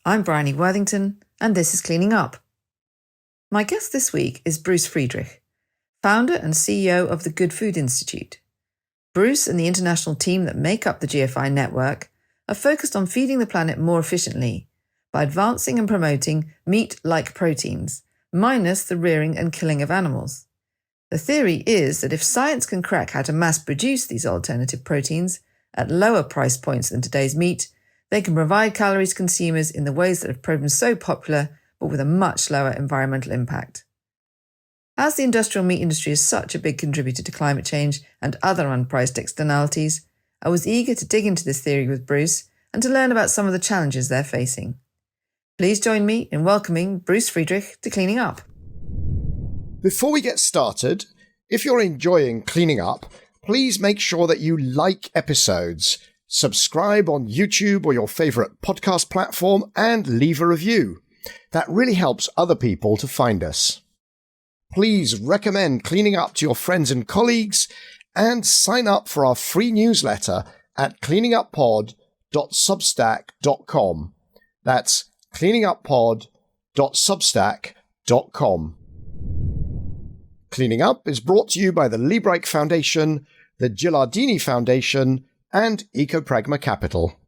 I'm Bryony Worthington, and this is Cleaning Up. My guest this week is Bruce Friedrich, founder and CEO of the Good Food Institute. Bruce and the international team that make up the GFI network are focused on feeding the planet more efficiently by advancing and promoting meat-like proteins, minus the rearing and killing of animals. The theory is that if science can crack how to mass-produce these alternative proteins at lower price points than today's meat, they can provide calories to consumers in the ways that have proven so popular, but with a much lower environmental impact. As the industrial meat industry is such a big contributor to climate change and other unpriced externalities, I was eager to dig into this theory with Bruce and to learn about some of the challenges they're facing. Please join me in welcoming Bruce Friedrich to Cleaning Up. Before we get started, if you're enjoying Cleaning Up, please make sure that you like episodes, subscribe on YouTube or your favourite podcast platform, and leave a review. That really helps other people to find us. Please recommend Cleaning Up to your friends and colleagues, and sign up for our free newsletter at cleaninguppod.substack.com. That's cleaninguppod.substack.com. Cleaning Up is brought to you by the Liebreich Foundation, the Gilardini Foundation, and Ecopragma Capital.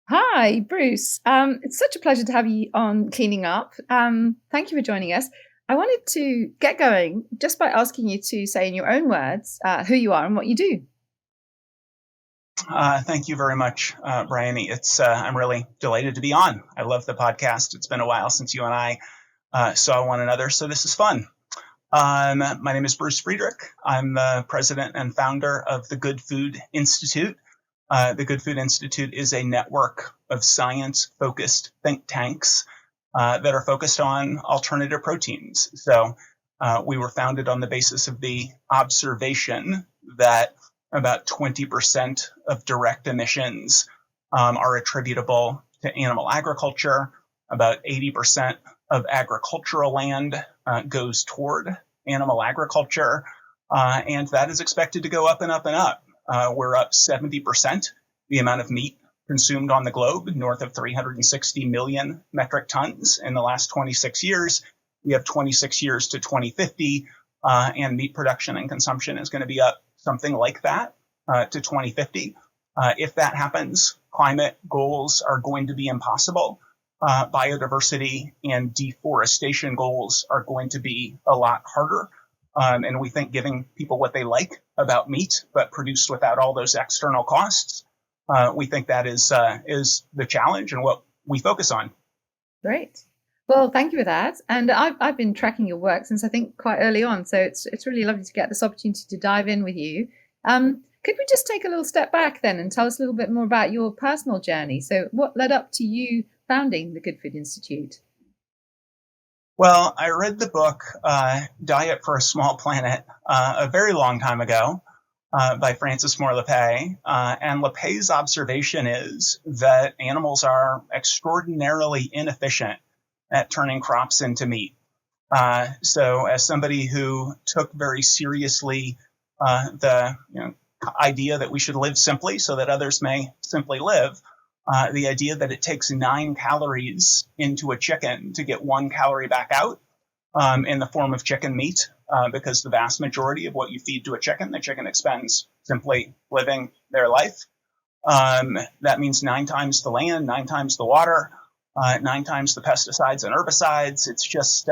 Hi, Bruce. It's such a pleasure to have you on Cleaning Up. Thank you for joining us. I wanted to get going just by asking you to say in your own words who you are and what you do. Thank you very much, Bryony. I'm really delighted to be on. I love the podcast. It's been a while since you and I saw one another, so this is fun. My name is Bruce Friedrich. I'm the president and founder of the Good Food Institute. The Good Food Institute is a network of science-focused think tanks that are focused on alternative proteins. So we were founded on the basis of the observation that about 20% of direct emissions are attributable to animal agriculture. About 80% of agricultural land goes toward animal agriculture, and that is expected to go up and up and up. We're up 70% the amount of meat consumed on the globe, north of 360 million metric tons in the last 26 years. We have 26 years to 2050, and meat production and consumption is going to be up something like that to 2050. If that happens, climate goals are going to be impossible. Biodiversity and deforestation goals are going to be a lot harder. And we think giving people what they like about meat, but produced without all those external costs, we think that is the challenge and what we focus on. Great. Well, thank you for that. And I've been tracking your work since I think quite early on. So it's really lovely to get this opportunity to dive in with you. Could we just take a little step back then and tell us a little bit more about your personal journey? So what led up to you founding the Good Food Institute? Well, I read the book Diet for a Small Planet a very long time ago by Francis Moore Lappé. And Lappé's observation is that animals are extraordinarily inefficient at turning crops into meat. So as somebody who took very seriously the idea that we should live simply so that others may simply live, the idea that it takes 9 calories into a chicken to get 1 calorie back out in the form of chicken meat, because the vast majority of what you feed to a chicken, the chicken expends simply living their life. That means 9 times the land, 9 times the water, 9 times the pesticides and herbicides. It's just,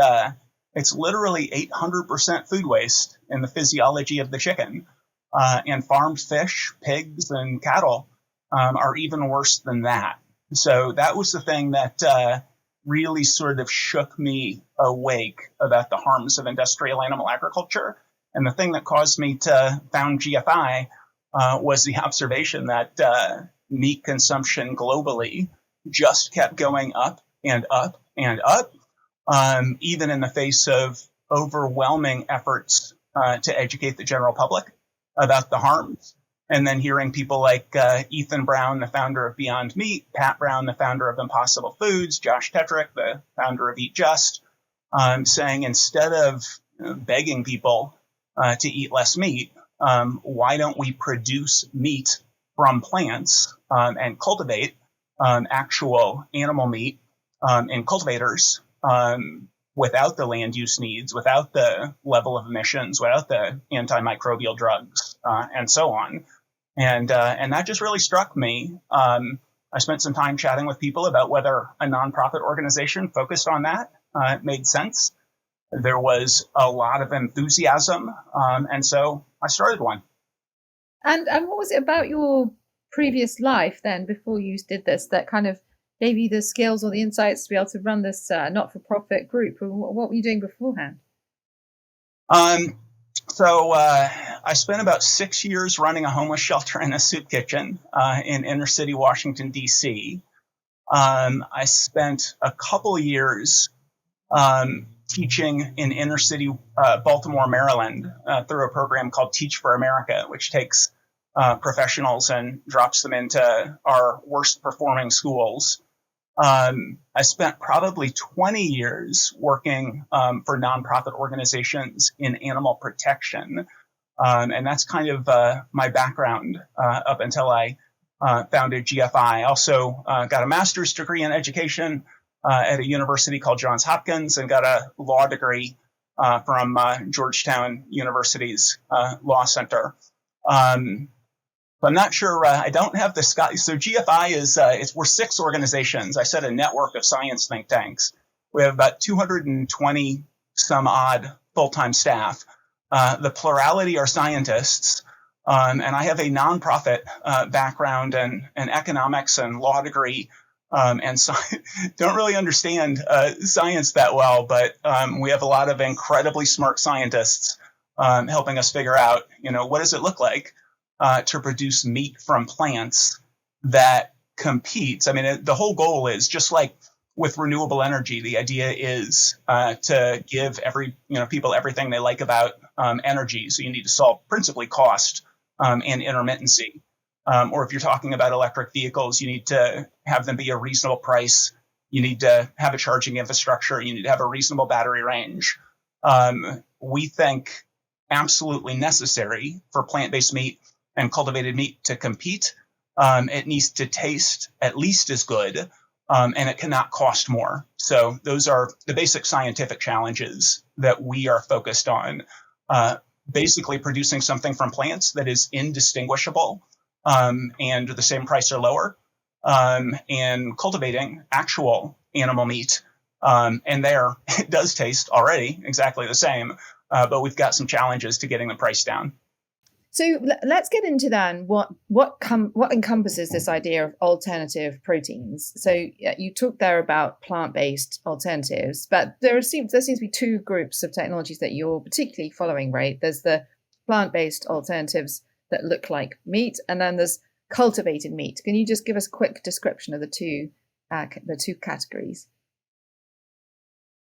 it's literally 800% food waste in the physiology of the chicken. And farmed fish, pigs, and cattle are even worse than that. So that was the thing that really sort of shook me awake about the harms of industrial animal agriculture. And the thing that caused me to found GFI was the observation that meat consumption globally just kept going up and up and up, even in the face of overwhelming efforts to educate the general public about the harms. And then hearing people like Ethan Brown, the founder of Beyond Meat, Pat Brown, the founder of Impossible Foods, Josh Tetrick, the founder of Eat Just, saying instead of begging people to eat less meat, why don't we produce meat from plants and cultivate actual animal meat in cultivators without the land use needs, without the level of emissions, without the antimicrobial drugs, and so on. And that just really struck me. I spent some time chatting with people about whether a nonprofit organization focused on that made sense. There was a lot of enthusiasm, and so I started one. And what was it about your previous life then, before you did this, that kind of gave you the skills or the insights to be able to run this not-for-profit group? What were you doing beforehand? So I spent about 6 years running a homeless shelter and a soup kitchen in inner city Washington, D.C. I spent a couple of years teaching in inner city Baltimore, Maryland, through a program called Teach for America, which takes professionals and drops them into our worst performing schools. I spent probably 20 years working for nonprofit organizations in animal protection. And that's kind of my background up until I founded GFI. I also got a master's degree in education at a university called Johns Hopkins, and got a law degree from Georgetown University's Law Center. I'm not sure. I don't have the Scott. So GFI is we're 6 organizations. I said a network of science think tanks. We have about 220 some odd full-time staff. The plurality are scientists, and I have a nonprofit background and economics and law degree, and so don't really understand science that well. But we have a lot of incredibly smart scientists helping us figure out, what does it look like to produce meat from plants that competes. I mean, the whole goal is just like with renewable energy. The idea is to give people everything they like about energy. So you need to solve principally cost and intermittency. Or if you're talking about electric vehicles, you need to have them be a reasonable price. You need to have a charging infrastructure. You need to have a reasonable battery range. We think absolutely necessary for plant-based meat and cultivated meat to compete. It needs to taste at least as good, and it cannot cost more. So those are the basic scientific challenges that we are focused on. Basically producing something from plants that is indistinguishable and the same price or lower, and cultivating actual animal meat. And there, it does taste already exactly the same, but we've got some challenges to getting the price down. So let's get into then what encompasses this idea of alternative proteins. So you talked there about plant-based alternatives, but there seems to be 2 groups of technologies that you're particularly following, right? There's the plant-based alternatives that look like meat, and then there's cultivated meat. Can you just give us a quick description of the two categories?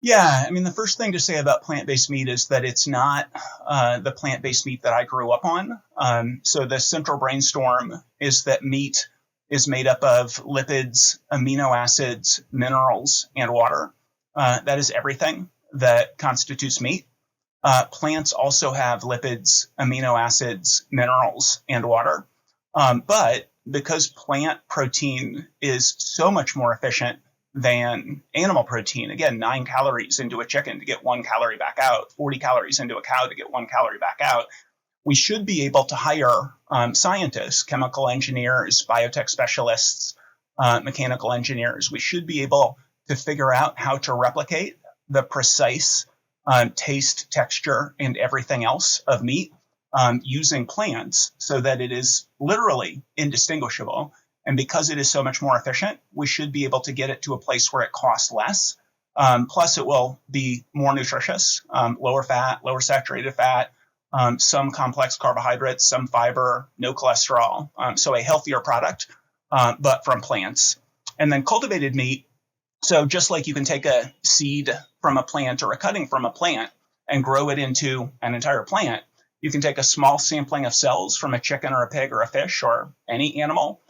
Yeah, I mean, the first thing to say about plant-based meat is that it's not the plant-based meat that I grew up on. So the central brainstorm is that meat is made up of lipids, amino acids, minerals, and water. That is everything that constitutes meat. Plants also have lipids, amino acids, minerals, and water. But because plant protein is so much more efficient than animal protein, again, 9 calories into a chicken to get 1 calorie back out, 40 calories into a cow to get 1 calorie back out, we should be able to hire scientists, chemical engineers, biotech specialists, mechanical engineers. We should be able to figure out how to replicate the precise taste, texture, and everything else of meat using plants so that it is literally indistinguishable. And because it is so much more efficient, we should be able to get it to a place where it costs less. Plus, it will be more nutritious, lower fat, lower saturated fat, some complex carbohydrates, some fiber, no cholesterol. So a healthier product, but from plants. And then cultivated meat. So just like you can take a seed from a plant or a cutting from a plant and grow it into an entire plant, you can take a small sampling of cells from a chicken or a pig or a fish or any animal.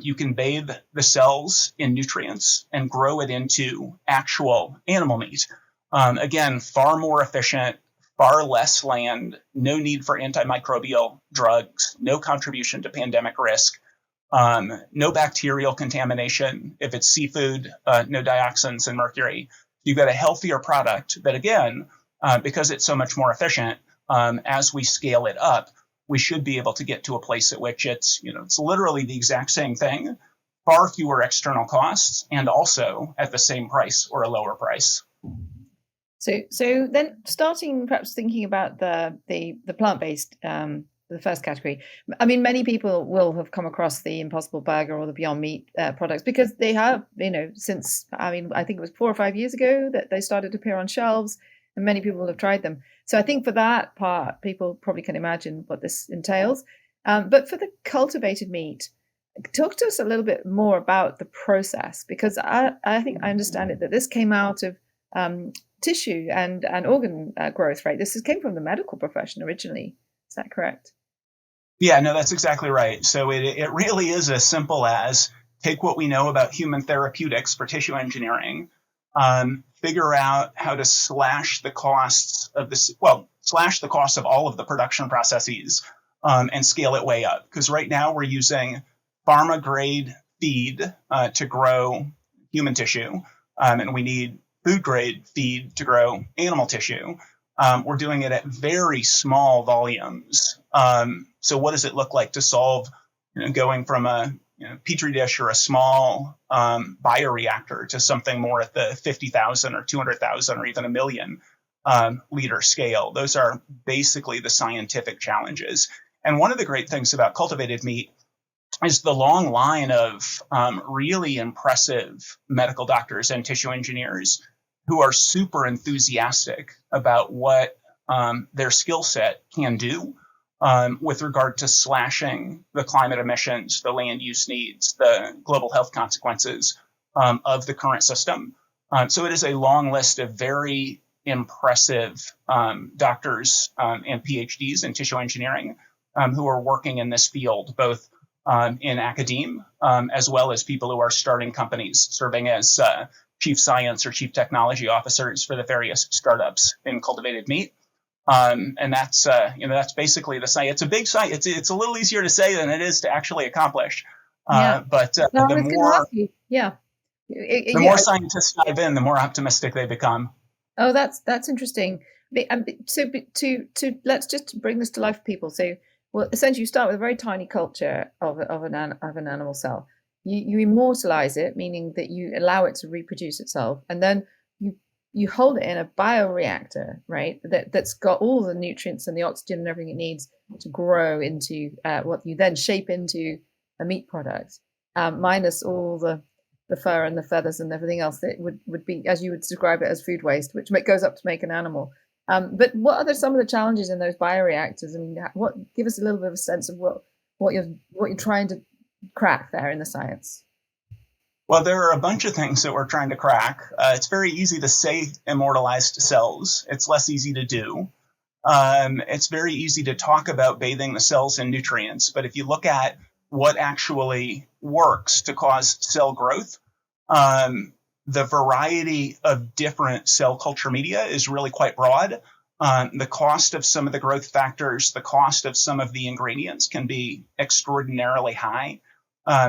You can bathe the cells in nutrients and grow it into actual animal meat. Again, far more efficient, far less land, no need for antimicrobial drugs, no contribution to pandemic risk. no bacterial contamination. If it's seafood, no dioxins and mercury. You've got a healthier product that, again, because it's so much more efficient, as we scale it up, we should be able to get to a place at which it's literally the exact same thing, far fewer external costs, and also at the same price or a lower price. So then starting perhaps thinking about the plant-based, the first category. I mean, many people will have come across the Impossible Burger or the Beyond Meat products because they have, since, I think it was 4 or 5 years ago that they started to appear on shelves, and many people have tried them. So I think for that part, people probably can imagine what this entails. But for the cultivated meat, talk to us a little bit more about the process, because I think I understand it that this came out of tissue and organ growth, right? This came from the medical profession originally. Is that correct? Yeah, no, that's exactly right. So it really is as simple as take what we know about human therapeutics for tissue engineering, figure out how to slash the costs of all of the production processes, and scale it way up. Because right now we're using pharma grade feed to grow human tissue, and we need food grade feed to grow animal tissue. We're doing it at very small volumes. So what does it look like to solve going from a petri dish or a small bioreactor to something more at the 50,000 or 200,000 or even a million liter scale? Those are basically the scientific challenges. And one of the great things about cultivated meat is the long line of really impressive medical doctors and tissue engineers who are super enthusiastic about what their skill set can do with regard to slashing the climate emissions, the land use needs, the global health consequences of the current system. So it is a long list of very impressive doctors and PhDs in tissue engineering who are working in this field, both in academia as well as people who are starting companies, serving as chief science or chief technology officers for the various startups in cultivated meat. And that's basically the site. It's a big site. It's a little easier to say than it is to actually accomplish. But the more scientists dive in, the more optimistic they become. Oh, that's interesting. So let's just bring this to life for people. So, well, essentially, you start with a very tiny culture of an animal cell. You immortalize it, meaning that you allow it to reproduce itself, and then you hold it in a bioreactor, right? That's got all the nutrients and the oxygen and everything it needs to grow into what you then shape into a meat product, minus all the fur and the feathers and everything else that would be, as you would describe it, as food waste, which goes up to make an animal. But what are some of the challenges in those bioreactors? I mean, give us a little bit of a sense of what you're trying to crack there in the science. Well, there are a bunch of things that we're trying to crack. It's very easy to say immortalized cells. It's less easy to do. It's very easy to talk about bathing the cells in nutrients. But if you look at what actually works to cause cell growth, the variety of different cell culture media is really quite broad. The cost of some of the growth factors, the cost of some of the ingredients can be extraordinarily high.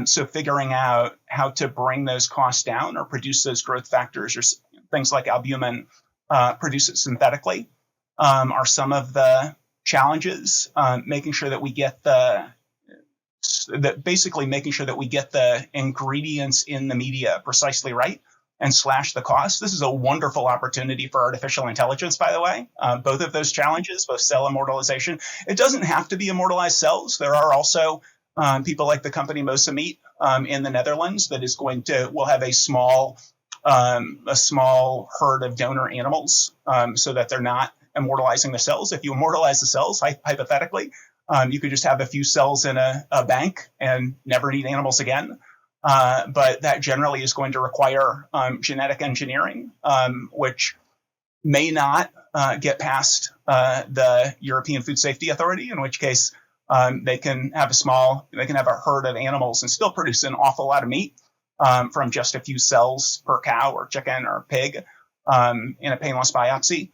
So figuring out how to bring those costs down or produce those growth factors or things like albumin, produce it synthetically, are some of the challenges. Making sure that we get making sure that we get the ingredients in the media precisely right and slash the cost. This is a wonderful opportunity for artificial intelligence, by the way. Both of those challenges, both cell immortalization. It doesn't have to be immortalized cells. There are also people like the company Mosa Meat in the Netherlands that will have a small herd of donor animals so that they're not immortalizing the cells. If you immortalize the cells, hypothetically, you could just have a few cells in a bank and never need animals again. But that generally is going to require genetic engineering, which may not get past the European Food Safety Authority, in which case they can have a herd of animals and still produce an awful lot of meat from just a few cells per cow or chicken or pig in a painless biopsy.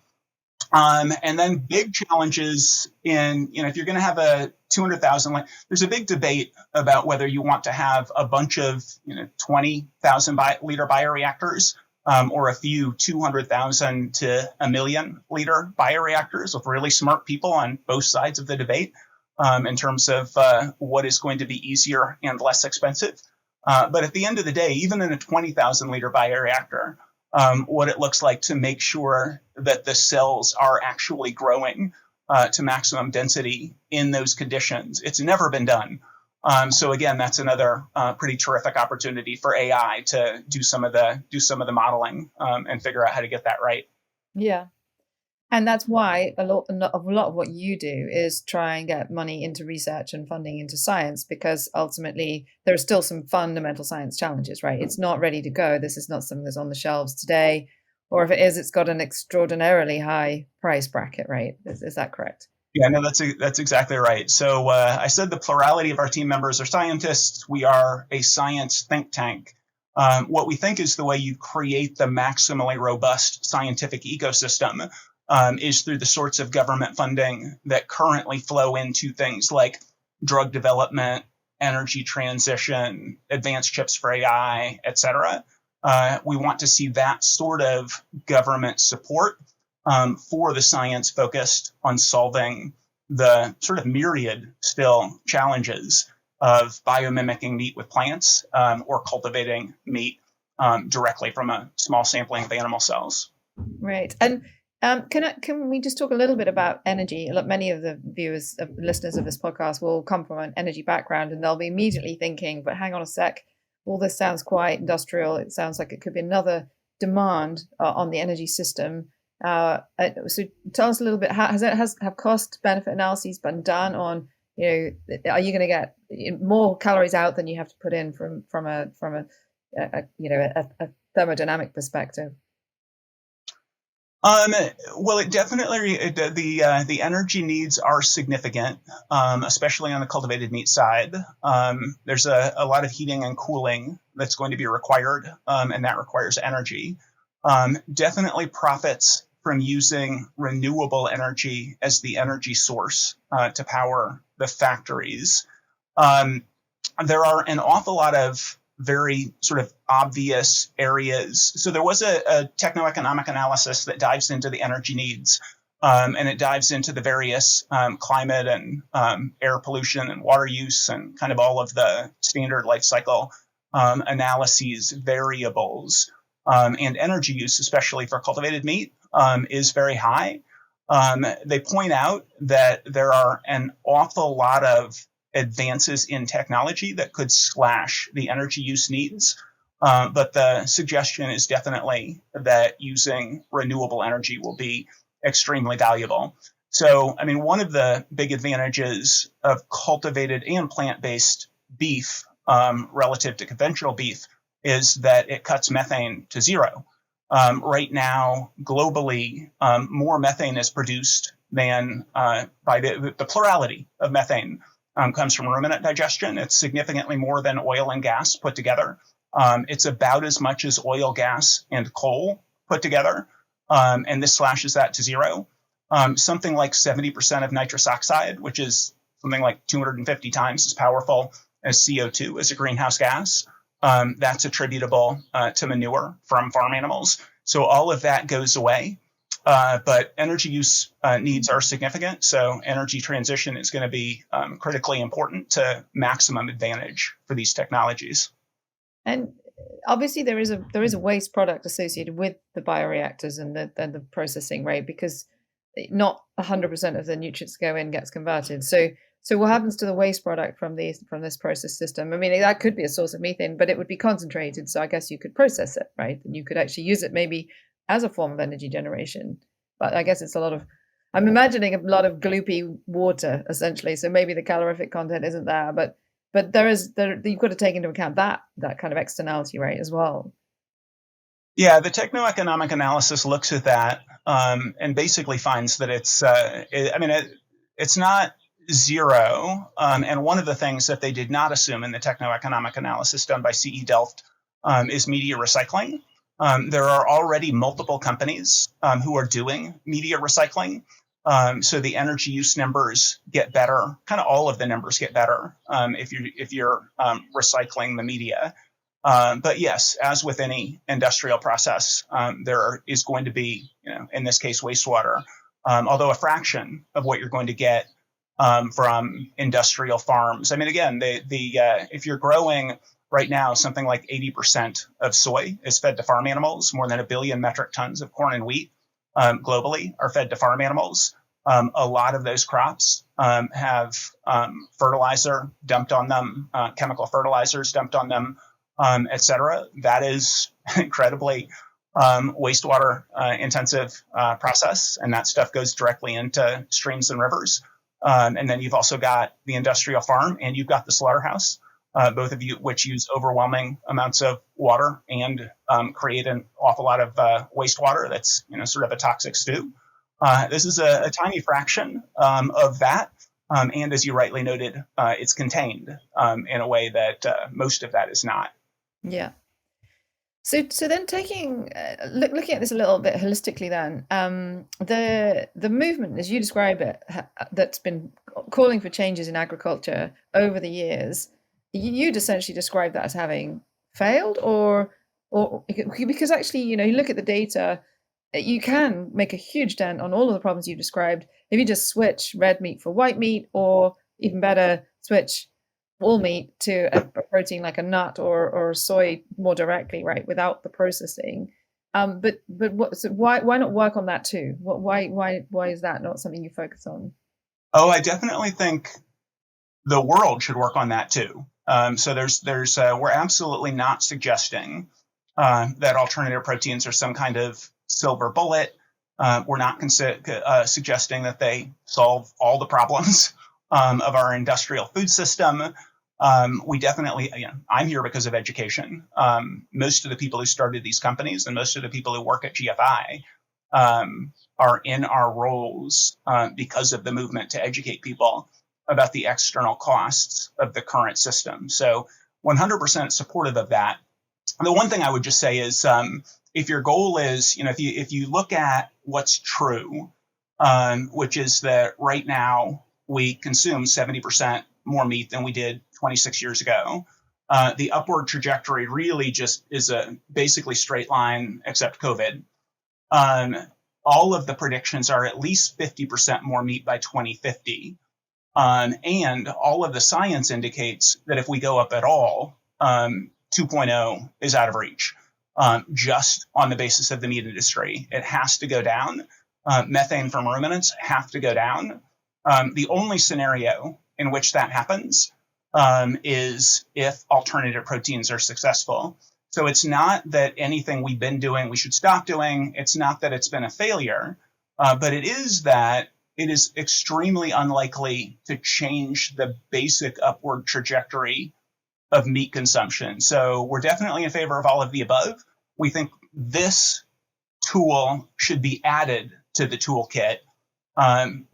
And then big challenges in, if you're going to have a 200,000, there's a big debate about whether you want to have a bunch of 20,000 liter bioreactors or a few 200,000 to a million liter bioreactors with really smart people on both sides of the debate in terms of what is going to be easier and less expensive. But at the end of the day, even in a 20,000 liter bioreactor, what it looks like to make sure that the cells are actually growing to maximum density in those conditions. It's never been done. So again, that's another pretty terrific opportunity for AI to do some of the modeling and figure out how to get that right. Yeah. And that's why a lot of what you do is try and get money into research and funding into science, because ultimately there are still some fundamental science challenges, right? It's not ready to go. This is not something that's on the shelves today. Or if it is, it's got an extraordinarily high price bracket, right? Is that correct? Yeah, no, that's exactly right. So I said the plurality of our team members are scientists. We are a science think tank. What we think is the way you create the maximally robust scientific ecosystem is through the sorts of government funding that currently flow into things like drug development, energy transition, advanced chips for AI, et cetera. We want to see that sort of government support for the science focused on solving the sort of myriad still challenges of biomimicking meat with plants or cultivating meat directly from a small sampling of animal cells. Right. And can we just talk a little bit about energy? Look, many of the listeners of this podcast will come from an energy background, and they'll be immediately thinking, but hang on a sec, all this sounds quite industrial. It sounds like it could be another demand on the energy system. So tell us a little bit, have cost benefit analyses been done on, are you going to get more calories out than you have to put in from a thermodynamic perspective? Well, it definitely, the energy needs are significant, especially on the cultivated meat side. There's a lot of heating and cooling that's going to be required, and that requires energy. Definitely profits from using renewable energy as the energy source to power the factories. There are an awful lot of very sort of obvious areas. So there was a techno-economic analysis that dives into the energy needs, and it dives into the various climate and air pollution and water use and kind of all of the standard life cycle analyses variables. And energy use, especially for cultivated meat, is very high. They point out that there are an awful lot of advances in technology that could slash the energy use needs. But the suggestion is definitely that using renewable energy will be extremely valuable. So, I mean, one of the big advantages of cultivated and plant-based beef relative to conventional beef is that it cuts methane to zero. Right now, globally, more methane is produced than by the plurality of methane comes from ruminant digestion. It's significantly more than oil and gas put together. It's about as much as oil, gas, and coal put together. And this slashes that to zero. Something like 70% of nitrous oxide, which is something like 250 times as powerful as CO2 as a greenhouse gas, that's attributable to manure from farm animals. So all of that goes away. But energy use needs are significant. So energy transition is going to be critically important to maximum advantage for these technologies. And obviously there is a waste product associated with the bioreactors and the processing, right? Because not 100% of the nutrients go in gets converted. So what happens to the waste product from this process system? I mean, that could be a source of methane, but it would be concentrated. So I guess you could process it, right? And you could actually use it maybe as a form of energy generation. But I guess I'm imagining a lot of gloopy water essentially. So maybe the calorific content isn't there, but you've got to take into account that kind of externality, right, as well. Yeah, the techno-economic analysis looks at that and basically finds that it's not zero. And one of the things that they did not assume in the techno-economic analysis done by CE Delft is media recycling. There are already multiple companies who are doing media recycling. So the energy use numbers get better. Kind of all of the numbers get better if you're recycling the media. But yes, as with any industrial process, there is going to be, in this case, wastewater. Although a fraction of what you're going to get from industrial farms. I mean, again, if you're growing right now, something like 80% of soy is fed to farm animals. More than 1 billion metric tons of corn and wheat globally are fed to farm animals. A lot of those crops have fertilizer dumped on them, chemical fertilizers dumped on them, et cetera. That is incredibly wastewater intensive process, and that stuff goes directly into streams and rivers. And then you've also got the industrial farm, and you've got the slaughterhouse, both of you which use overwhelming amounts of water and create an awful lot of wastewater that's sort of a toxic stew. This is a tiny fraction of that. And as you rightly noted, it's contained in a way that most of that is not. Yeah. So then looking at this a little bit holistically then, the movement, as you describe it, that's been calling for changes in agriculture over the years, you'd essentially describe that as having failed or because actually, you look at the data, you can make a huge dent on all of the problems you described if you just switch red meat for white meat, or even better, switch all meat to a protein like a nut or soy more directly, right, without the processing. But why not work on that too? Why is that not something you focus on? Oh, I definitely think the world should work on that too. So we're absolutely not suggesting that alternative proteins are some kind of silver bullet. We're not suggesting that they solve all the problems of our industrial food system. We definitely, I'm here because of education. Most of the people who started these companies and most of the people who work at GFI are in our roles because of the movement to educate people about the external costs of the current system. So 100% supportive of that. The one thing I would just say is if your goal is, if you look at what's true, which is that right now we consume 70% more meat than we did 26 years ago. The upward trajectory really just is a basically straight line, except COVID. All of the predictions are at least 50% more meat by 2050. And all of the science indicates that if we go up at all, 2.0 is out of reach, just on the basis of the meat industry. It has to go down. Methane from ruminants have to go down. The only scenario in which that happens is if alternative proteins are successful. So it's not that anything we've been doing we should stop doing. It's not that it's been a failure, but it is that it is extremely unlikely to change the basic upward trajectory of meat consumption. So we're definitely in favor of all of the above. We think this tool should be added to the toolkit.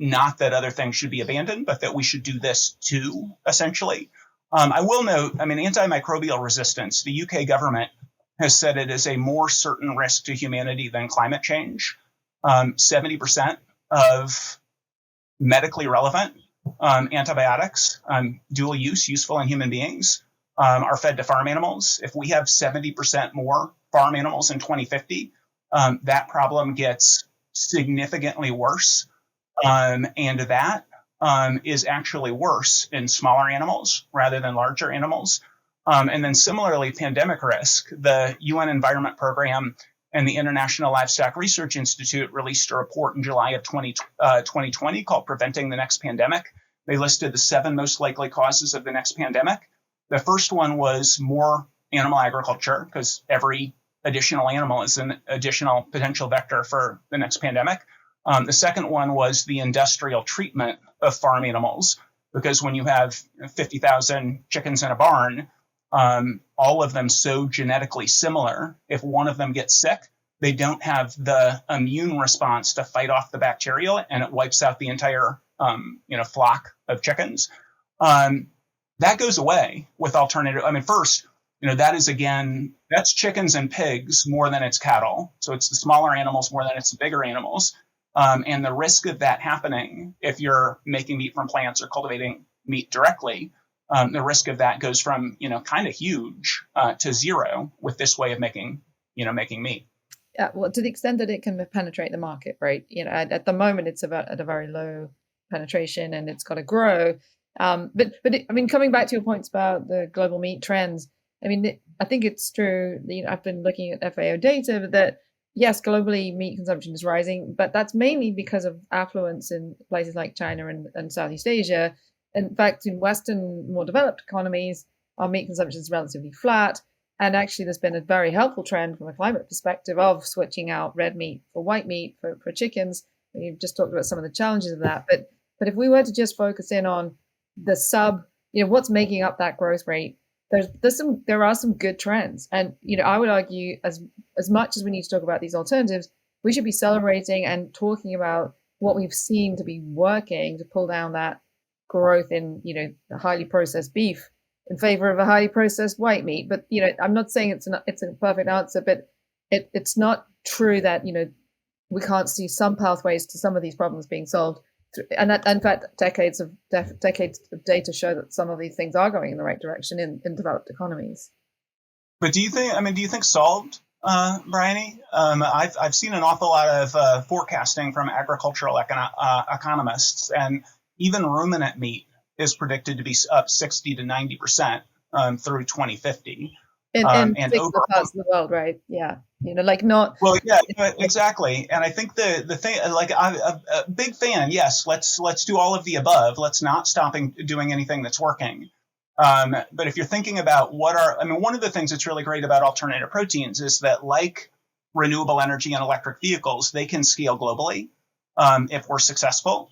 Not that other things should be abandoned, but that we should do this too, essentially. I will note, antimicrobial resistance, the UK government has said it is a more certain risk to humanity than climate change. 70% of medically relevant antibiotics, dual use, useful in human beings, are fed to farm animals. If we have 70% more farm animals in 2050, that problem gets significantly worse. And that is actually worse in smaller animals rather than larger animals. And then similarly, pandemic risk. The UN Environment Program and the International Livestock Research Institute released a report in July of 2020 called Preventing the Next Pandemic. They listed the 7 most likely causes of the next pandemic. The first one was more animal agriculture, because every additional animal is an additional potential vector for the next pandemic. The second one was the industrial treatment of farm animals, because when you have 50,000 chickens in a barn, all of them so genetically similar, if one of them gets sick, they don't have the immune response to fight off the bacteria, and it wipes out the entire flock of chickens. That goes away with alternative. First, that is, again, that's chickens and pigs more than it's cattle. So it's the smaller animals more than it's the bigger animals. And the risk of that happening, if you're making meat from plants or cultivating meat directly, the risk of that goes from, kind of huge to zero with this way of making meat. Yeah, well, to the extent that it can penetrate the market, right? At the moment, it's about at a very low penetration, and it's got to grow. Coming back to your points about the global meat trends, I think it's true. I've been looking at FAO data that yes, globally meat consumption is rising, but that's mainly because of affluence in places like China and Southeast Asia. In fact, in Western, more developed economies, our meat consumption is relatively flat. And actually, there's been a very helpful trend from a climate perspective of switching out red meat for white meat for chickens. You've just talked about some of the challenges of that. But if we were to just focus in on the what's making up that growth rate, there are some good trends. And, I would argue as much as we need to talk about these alternatives, we should be celebrating and talking about what we've seen to be working to pull down that growth in, the highly processed beef in favor of a highly processed white meat. But, I'm not saying it's a perfect answer, but it's not true that, we can't see some pathways to some of these problems being solved. And in fact, decades of data show that some of these things are going in the right direction in developed economies. But do you think solved, Bryony? I've seen an awful lot of forecasting from agricultural economists, and even ruminant meat is predicted to be up 60 to 90% through 2050. In and particular parts of the world, right? Yeah, not. Well, yeah, exactly. And I think the thing, a big fan. Yes, let's do all of the above. Let's not stop doing anything that's working. But if you're thinking about one of the things that's really great about alternative proteins is that, like renewable energy and electric vehicles, they can scale globally if we're successful.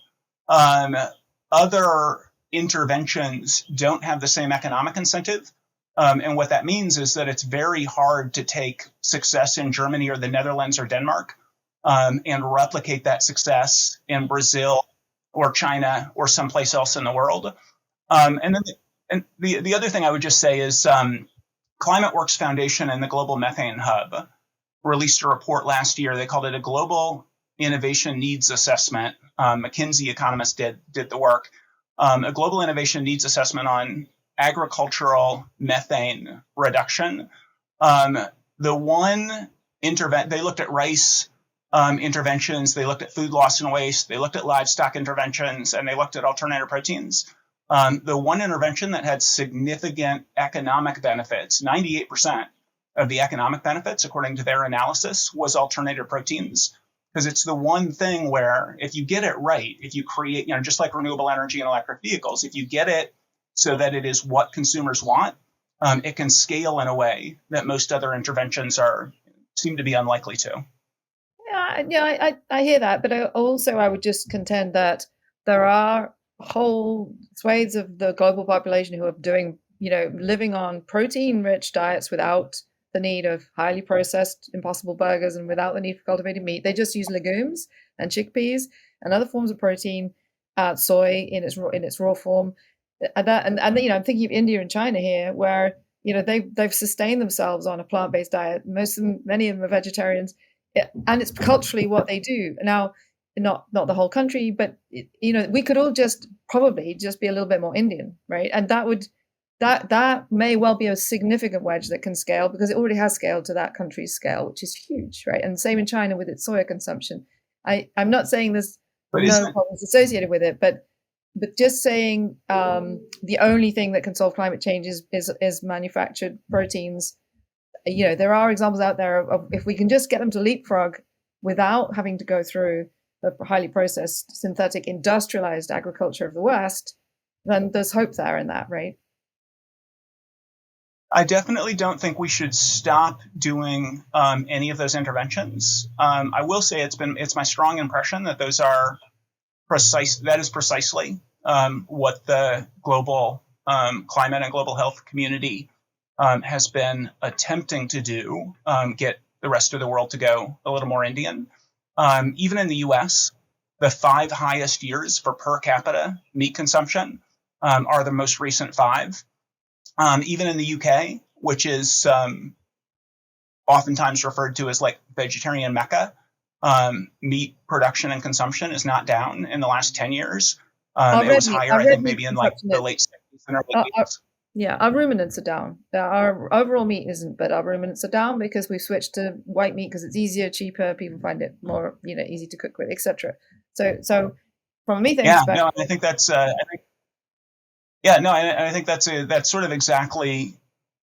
Other interventions don't have the same economic incentive. And what that means is that it's very hard to take success in Germany or the Netherlands or Denmark and replicate that success in Brazil or China or someplace else in the world. And the other thing I would just say is ClimateWorks Foundation and the Global Methane Hub released a report last year. They called it a Global Innovation Needs Assessment. McKinsey economists did the work. A Global Innovation Needs Assessment on agricultural methane reduction. They looked at rice interventions, they looked at food loss and waste, they looked at livestock interventions, and they looked at alternative proteins. The one intervention that had significant economic benefits, 98% of the economic benefits, according to their analysis, was alternative proteins. Because it's the one thing where if you get it right, if you create, just like renewable energy and electric vehicles, if you get it so that it is what consumers want, it can scale in a way that most other interventions seem to be unlikely to. Yeah, I hear that, but I would just contend that there are whole swathes of the global population who are doing, living on protein-rich diets without the need of highly processed Impossible burgers and without the need for cultivated meat. They just use legumes and chickpeas and other forms of protein, soy in its raw form. And I'm thinking of India and China here, where they've sustained themselves on a plant-based diet. Many of them are vegetarians, and it's culturally what they do. Now, not the whole country, but we could all probably just be a little bit more Indian, right? And that may well be a significant wedge that can scale, because it already has scaled to that country's scale, which is huge, right? And same in China with its soya consumption. I'm not saying there's no problems associated with it, but just saying the only thing that can solve climate change is manufactured proteins. There are examples out there of if we can just get them to leapfrog without having to go through the highly processed, synthetic, industrialized agriculture of the West, then there's hope there in that, right? I definitely don't think we should stop doing any of those interventions. I will say it's my strong impression that those are that is precisely what the global climate and global health community has been attempting to do, get the rest of the world to go a little more Indian. Even in the US, the 5 highest years for per capita meat consumption are the most recent 5. Even in the UK, which is oftentimes referred to as like vegetarian Mecca. Meat production and consumption is not down in the last 10 years. It was higher, I think, maybe in like the late 60s and early 80s. Yeah, our ruminants are down. Our overall meat isn't, but our ruminants are down because we've switched to white meat because it's easier, cheaper. People find it more, easy to cook with, etc. So from a methane perspective, I think that's. I think that's sort of exactly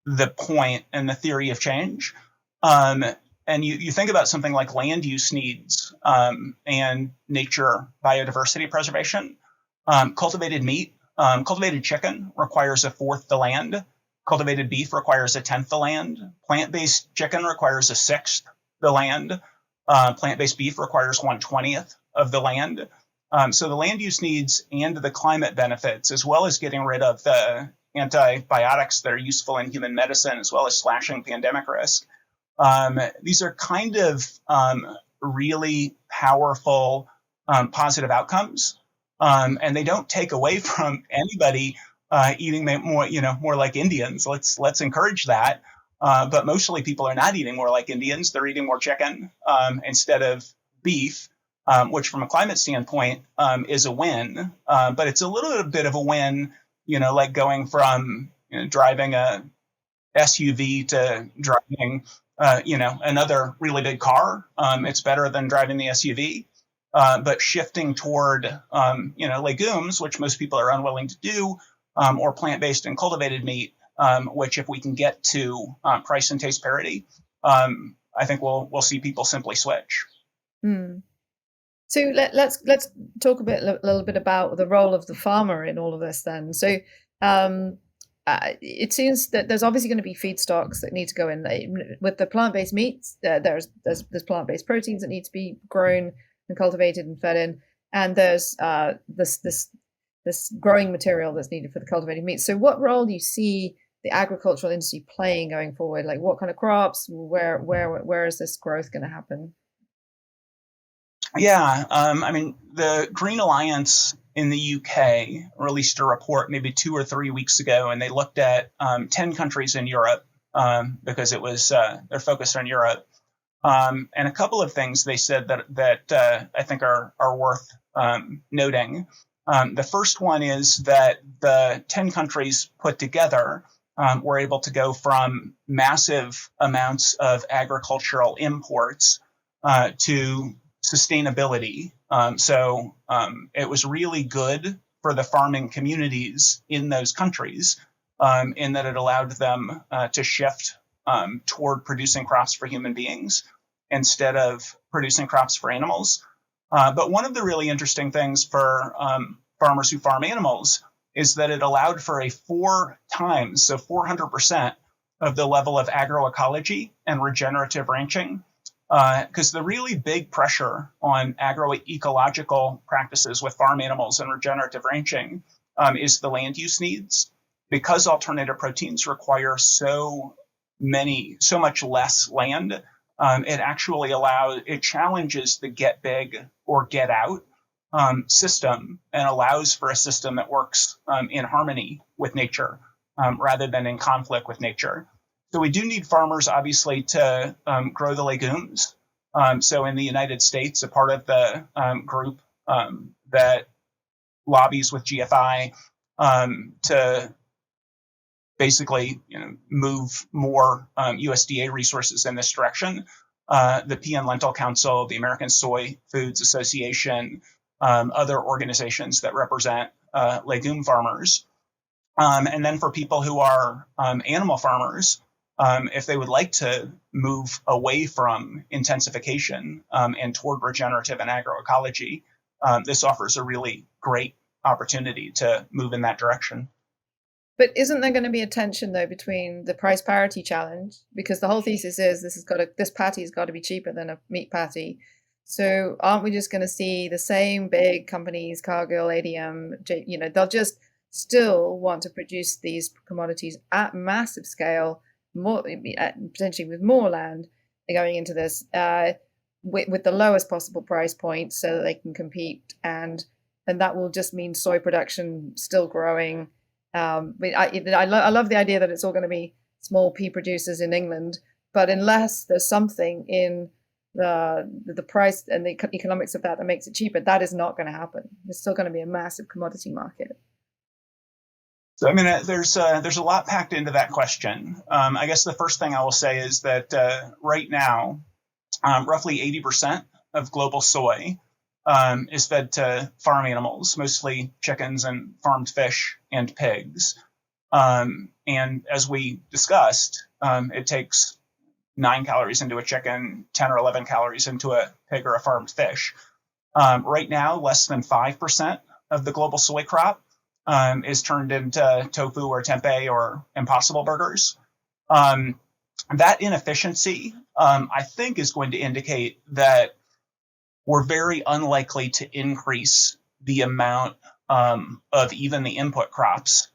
the point and the theory of change. And you think about something like land use needs and nature biodiversity preservation. Cultivated meat, cultivated chicken requires a fourth the land. Cultivated beef requires a tenth the land. Plant-based chicken requires a sixth the land. Plant-based beef requires 1/20th of the land. So the land use needs and the climate benefits, as well as getting rid of the antibiotics that are useful in human medicine, as well as slashing pandemic risk. These are kind of really powerful positive outcomes, and they don't take away from anybody eating more like Indians. Let's encourage that. But mostly people are not eating more like Indians. They're eating more chicken instead of beef, which from a climate standpoint is a win. But it's a little bit of a win, like going from driving a SUV to driving another really big car. It's better than driving the SUV, but shifting toward, legumes, which most people are unwilling to do, or plant-based and cultivated meat, which if we can get to price and taste parity, I think we'll see people simply switch. So let's talk a little bit about the role of the farmer in all of this then. So it seems that there's obviously going to be feedstocks that need to go in. With the plant-based meats, there's plant-based proteins that need to be grown and cultivated and fed in, and there's this growing material that's needed for the cultivated meat. So what role do you see the agricultural industry playing going forward? Like what kind of crops? Where is this growth going to happen? Yeah, the Green Alliance in the UK released a report maybe 2 or 3 weeks ago, and they looked at 10 countries in Europe because it was they're focused on Europe. And a couple of things they said that I think are worth noting. The first one is that the 10 countries put together were able to go from massive amounts of agricultural imports to sustainability. So it was really good for the farming communities in those countries in that it allowed them to shift toward producing crops for human beings instead of producing crops for animals. But one of the really interesting things for farmers who farm animals is that it allowed for a 400% of the level of agroecology and regenerative ranching. Because the really big pressure on agroecological practices with farm animals and regenerative ranching is the land use needs. Because alternative proteins require so much less land, it challenges the get big or get out system and allows for a system that works in harmony with nature rather than in conflict with nature. So we do need farmers, obviously, to grow the legumes. So in the United States, a part of the group that lobbies with GFI to basically move more USDA resources in this direction, the Pea and Lentil Council, the American Soy Foods Association, other organizations that represent legume farmers. And then for people who are animal farmers, if they would like to move away from intensification and toward regenerative and agroecology, this offers a really great opportunity to move in that direction. But isn't there going to be a tension though between the price parity challenge, because the whole thesis is this patty has got to be cheaper than a meat patty? So aren't we just going to see the same big companies, Cargill, ADM, they'll just still want to produce these commodities at massive scale, more potentially with more land going into this with the lowest possible price point so that they can compete, and that will just mean soy production still growing. I love the idea that it's all going to be small pea producers in England. But unless there's something in the price and the economics of that makes it cheaper, that is not going to happen. There's still going to be a massive commodity market. So, I mean, there's a lot packed into that question. I guess the first thing I will say is that right now, roughly 80% of global soy is fed to farm animals, mostly chickens and farmed fish and pigs. And as we discussed, it takes 9 calories into a chicken, 10 or 11 calories into a pig or a farmed fish. Right now, less than 5% of the global soy crop is turned into tofu or tempeh or Impossible burgers. That inefficiency, I think, is going to indicate that we're very unlikely to increase the amount of even the input crops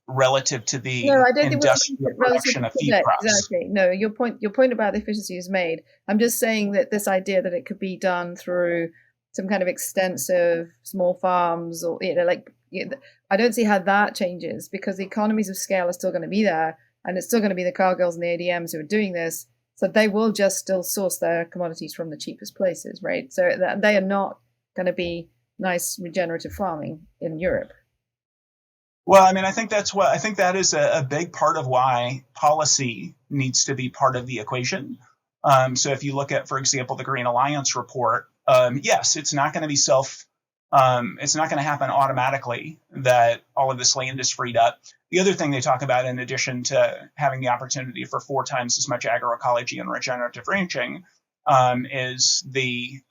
relative to the industrial production of feed crops. Exactly. No, your point about the efficiency is made. I'm just saying that this idea that it could be done through some kind of extensive small farms, or I don't see how that changes, because the economies of scale are still going to be there, and it's still going to be the Cargills and the ADMs who are doing this. So they will just still source their commodities from the cheapest places, right? So they are not going to be nice regenerative farming in Europe. Well, I mean, I think that is a big part of why policy needs to be part of the equation. So if you look at, for example, the Green Alliance report, yes, it's not going to be it's not going to happen automatically that all of this land is freed up. The other thing they talk about, in addition to having the opportunity for 4 times as much agroecology and regenerative ranching, is the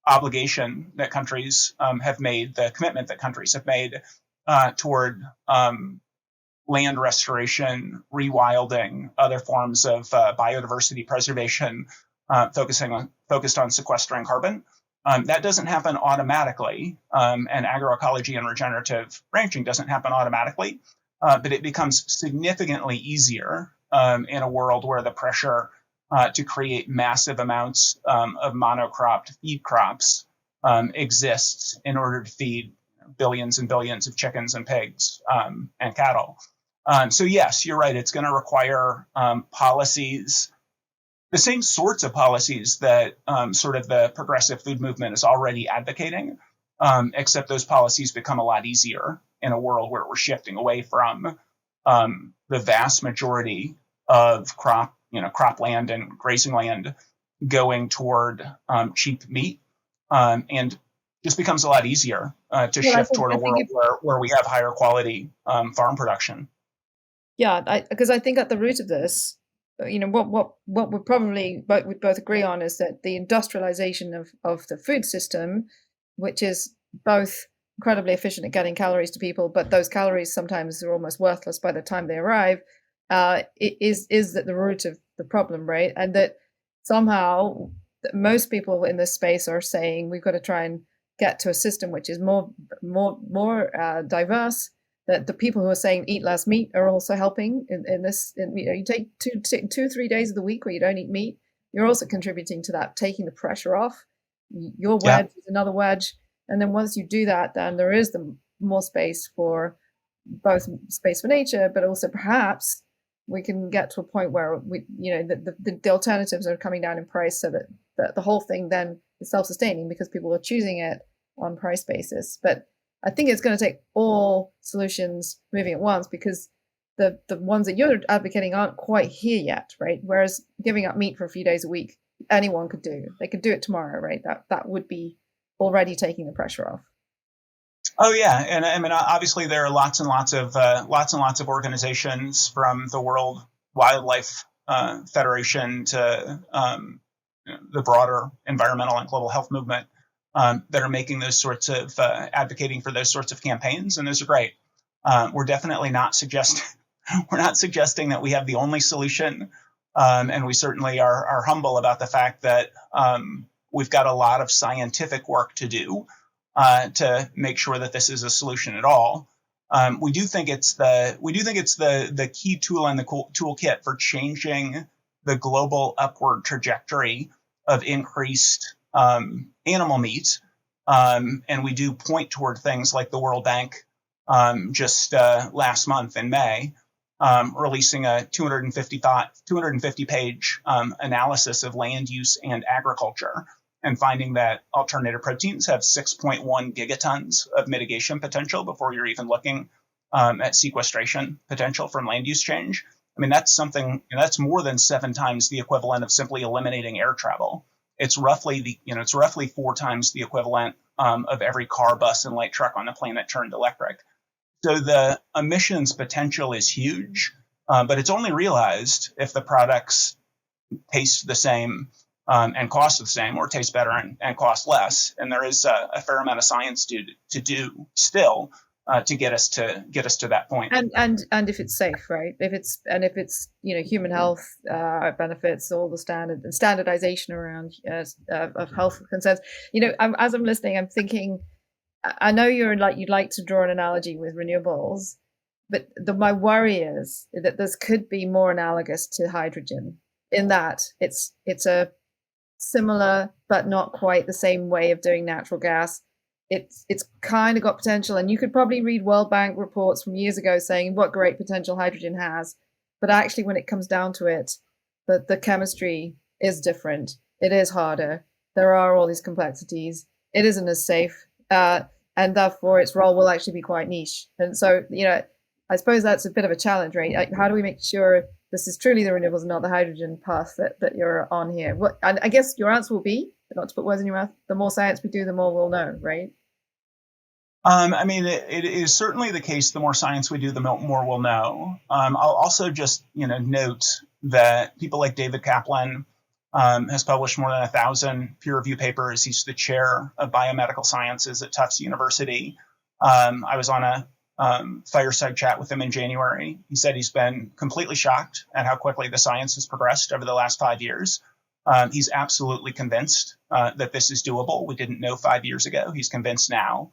obligation that countries have made, the commitment that countries have made toward land restoration, rewilding, other forms of biodiversity preservation, focused on sequestering carbon. That doesn't happen automatically, and agroecology and regenerative ranching doesn't happen automatically, but it becomes significantly easier in a world where the pressure to create massive amounts of monocropped feed crops exists in order to feed billions and billions of chickens and pigs and cattle. So yes, you're right. It's going to require policies, the same sorts of policies that sort of the progressive food movement is already advocating, except those policies become a lot easier in a world where we're shifting away from the vast majority of cropland and grazing land going toward cheap meat, and just becomes a lot easier to shift toward a world where we have higher quality farm production. Yeah, because I think at the root of this, what we probably would both agree on is that the industrialization of the food system, which is both incredibly efficient at getting calories to people, but those calories sometimes are almost worthless by the time they arrive, is at the root of the problem, right? And that somehow most people in this space are saying we've got to try and get to a system which is more diverse. That the people who are saying eat less meat are also helping in this. You take 2-3 days of the week where you don't eat meat, you're also contributing to that, taking the pressure off. Your wedge is another wedge, and then once you do that, then there is the more space for both space for nature, but also perhaps we can get to a point where the alternatives are coming down in price, so that the whole thing then is self-sustaining because people are choosing it on price basis. But I think it's going to take all solutions moving at once, because the ones that you're advocating aren't quite here yet, right? Whereas giving up meat for a few days a week, anyone could do. They could do it tomorrow, right? That would be already taking the pressure off. Oh yeah, and I mean, obviously there are lots and lots of organizations, from the World Wildlife Federation to the broader environmental and global health movement, that are making those sorts of advocating for those sorts of campaigns, and those are great. We're definitely not suggesting that we have the only solution, and we certainly are humble about the fact that we've got a lot of scientific work to do to make sure that this is a solution at all. We do think it's the key tool in the toolkit for changing the global upward trajectory of increased animal meat, and we do point toward things like the World Bank just last month in May releasing a 250-page analysis of land use and agriculture, and finding that alternative proteins have 6.1 gigatons of mitigation potential before you're even looking at sequestration potential from land use change. I mean, that's that's more than 7 times the equivalent of simply eliminating air travel. It's roughly it's roughly 4 times the equivalent of every car, bus, and light truck on the planet turned electric. So the emissions potential is huge, but it's only realized if the products taste the same and cost the same, or taste better and cost less. And there is a fair amount of science to do still to get us to that point. And if it's safe, right? If it's human health benefits, all the standardization around of health concerns. As I'm listening, I'm thinking, I know you'd like to draw an analogy with renewables, but my worry is that this could be more analogous to hydrogen in that it's a similar but not quite the same way of doing natural gas. It's kind of got potential, and you could probably read World Bank reports from years ago saying what great potential hydrogen has, but actually when it comes down to it, the chemistry is different. It is harder. There are all these complexities. It isn't as safe. And therefore its role will actually be quite niche. And so, I suppose that's a bit of a challenge, right? How do we make sure this is truly the renewables and not the hydrogen path that you're on here? And I guess your answer will be, not to put words in your mouth, the more science we do, the more we'll know, right? I mean, it is certainly the case. The more science we do, the more we'll know. I'll also just, note that people like David Kaplan has published more than 1,000 peer-reviewed papers. He's the chair of biomedical sciences at Tufts University. I was on a fireside chat with him in January. He said he's been completely shocked at how quickly the science has progressed over the last 5 years. He's absolutely convinced that this is doable. We didn't know 5 years ago. He's convinced now.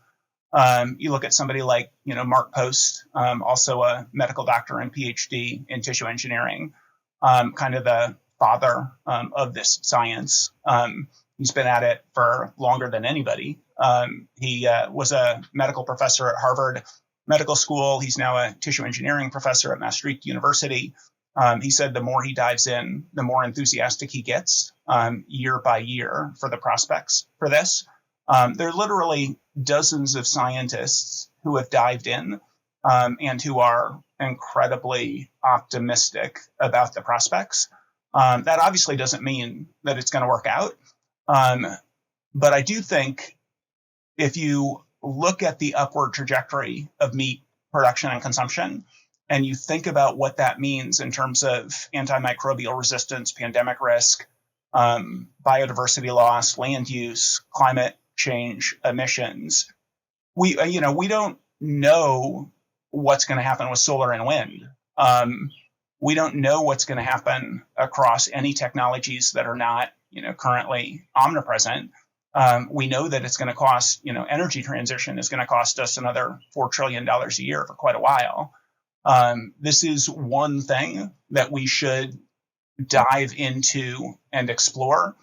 You look at somebody like, Mark Post, also a medical doctor and PhD in tissue engineering, kind of the father of this science. He's been at it for longer than anybody. He was a medical professor at Harvard Medical School. He's now a tissue engineering professor at Maastricht University. He said the more he dives in, the more enthusiastic he gets year by year for the prospects for this. There are literally dozens of scientists who have dived in and who are incredibly optimistic about the prospects. That obviously doesn't mean that it's going to work out. But I do think if you look at the upward trajectory of meat production and consumption, and you think about what that means in terms of antimicrobial resistance, pandemic risk, biodiversity loss, land use, climate change, emissions, we don't know what's going to happen with solar and wind. We don't know what's going to happen across any technologies that are not, currently omnipresent. We know that it's going to cost, energy transition is going to cost us another $4 trillion a year for quite a while. This is one thing that we should dive into and explore,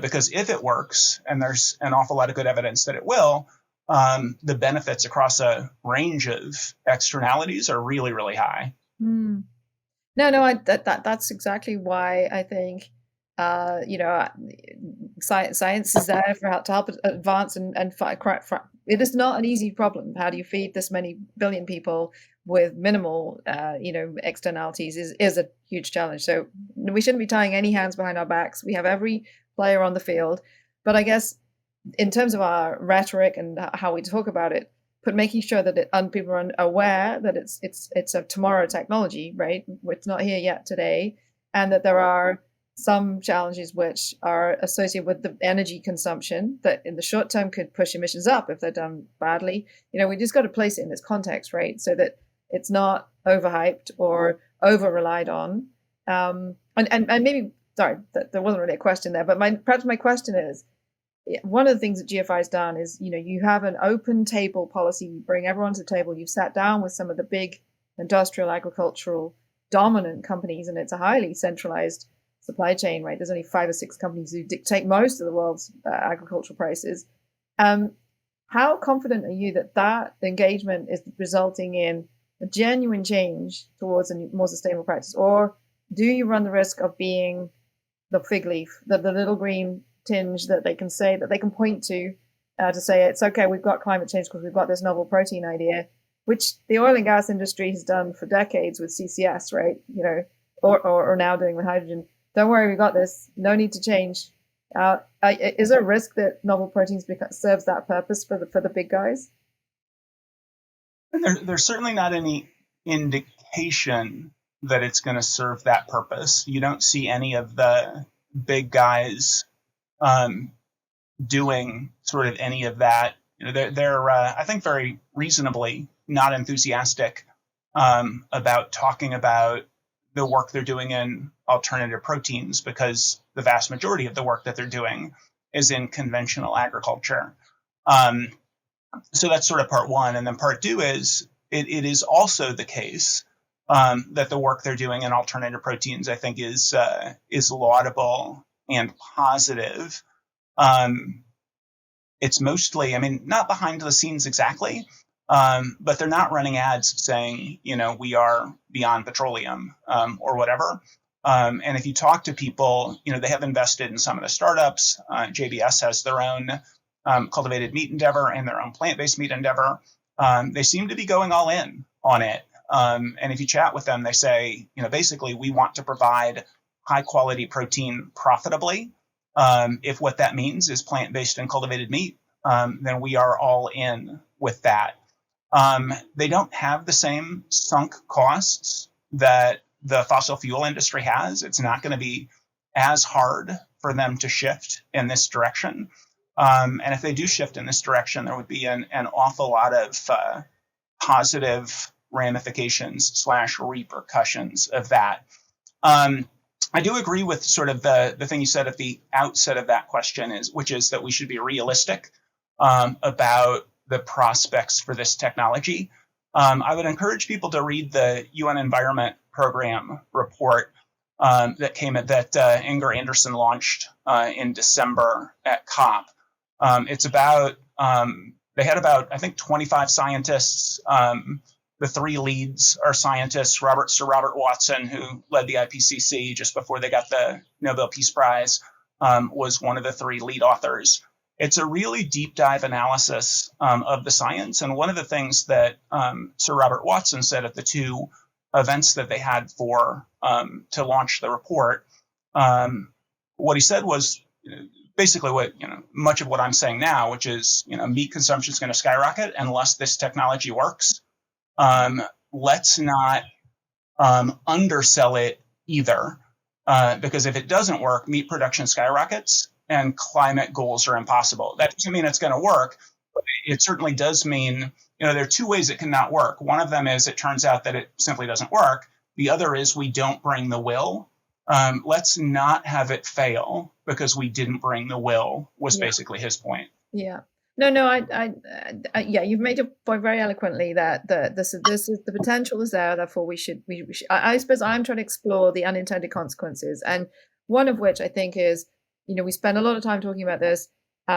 because if it works, and there's an awful lot of good evidence that it will, the benefits across a range of externalities are really, really high. No, that's exactly why I think, science is there to help advance and fight. It is not an easy problem. How do you feed this many billion people with minimal, externalities is a huge challenge. So we shouldn't be tying any hands behind our backs. We have every player on the field, but I guess in terms of our rhetoric and how we talk about it, but making sure that people are aware that it's a tomorrow technology, right? It's not here yet today, and that there are some challenges which are associated with the energy consumption that in the short term could push emissions up if they're done badly. We just got to place it in its context, right? So that it's not overhyped or over relied on. And maybe, sorry, there wasn't really a question there, but perhaps my question is, one of the things that GFI has done is, you have an open table policy, you bring everyone to the table, you've sat down with some of the big industrial, agricultural, dominant companies, and it's a highly centralized supply chain, right? There's only 5 or 6 companies who dictate most of the world's agricultural prices. How confident are you that engagement is resulting in a genuine change towards a more sustainable practice? Or do you run the risk of being the fig leaf, the little green tinge that they can say, that they can point to say it's okay, we've got climate change because we've got this novel protein idea, which the oil and gas industry has done for decades with CCS, right? Or now doing with hydrogen. Don't worry, we got this. No need to change. Is there a risk that novel proteins serves that purpose for the big guys? There's certainly not any indication that it's going to serve that purpose. You don't see any of the big guys doing sort of any of that. They're I think, very reasonably not enthusiastic about talking about the work they're doing in alternative proteins, because the vast majority of the work that they're doing is in conventional agriculture. So that's sort of part one. And then part two is it is also the case that the work they're doing in alternative proteins, I think, is laudable and positive. It's mostly, not behind the scenes exactly, but they're not running ads saying, we are beyond petroleum or whatever. And if you talk to people, they have invested in some of the startups. JBS has their own cultivated meat endeavor and their own plant-based meat endeavor. They seem to be going all in on it. And if you chat with them, they say, basically, we want to provide high quality protein profitably. If what that means is plant-based and cultivated meat, then we are all in with that. They don't have the same sunk costs that the fossil fuel industry has. It's not going to be as hard for them to shift in this direction. And if they do shift in this direction, there would be an awful lot of positive ramifications / repercussions of that. I do agree with sort of the thing you said at the outset of that question, which is that we should be realistic about the prospects for this technology. I would encourage people to read the UN Environment Program report that Inger Anderson launched in December at COP. It's about, they had about, I think, 25 scientists. The three leads are scientists. Sir Robert Watson, who led the IPCC just before they got the Nobel Peace Prize, was one of the three lead authors. It's a really deep dive analysis of the science. And one of the things that Sir Robert Watson said at the two events that they had to launch the report, what he said was basically what, much of what I'm saying now, which is, meat consumption is going to skyrocket unless this technology works. Let's not undersell it either, because if it doesn't work, meat production skyrockets and climate goals are impossible. That doesn't mean it's going to work, but it certainly does mean, there are two ways it cannot work. One of them is it turns out that it simply doesn't work. The other is we don't bring the will. Let's not have it fail because we didn't bring the will, was basically his point. Yeah. No, yeah, you've made your point very eloquently that this is the potential is there. Therefore, we should. I suppose I'm trying to explore the unintended consequences, and one of which I think is, we spend a lot of time talking about this.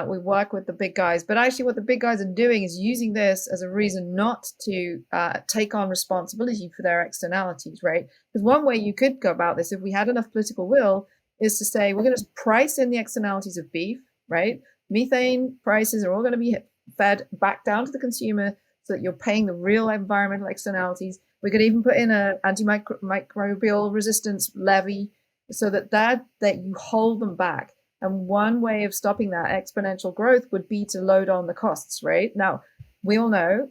We work with the big guys, but actually, what the big guys are doing is using this as a reason not to take on responsibility for their externalities, right? Because one way you could go about this, if we had enough political will, is to say we're going to price in the externalities of beef, right? Methane prices are all going to be fed back down to the consumer so that you're paying the real environmental externalities. We could even put in an antimicrobial resistance levy so that you hold them back. And one way of stopping that exponential growth would be to load on the costs, right? Now, we all know,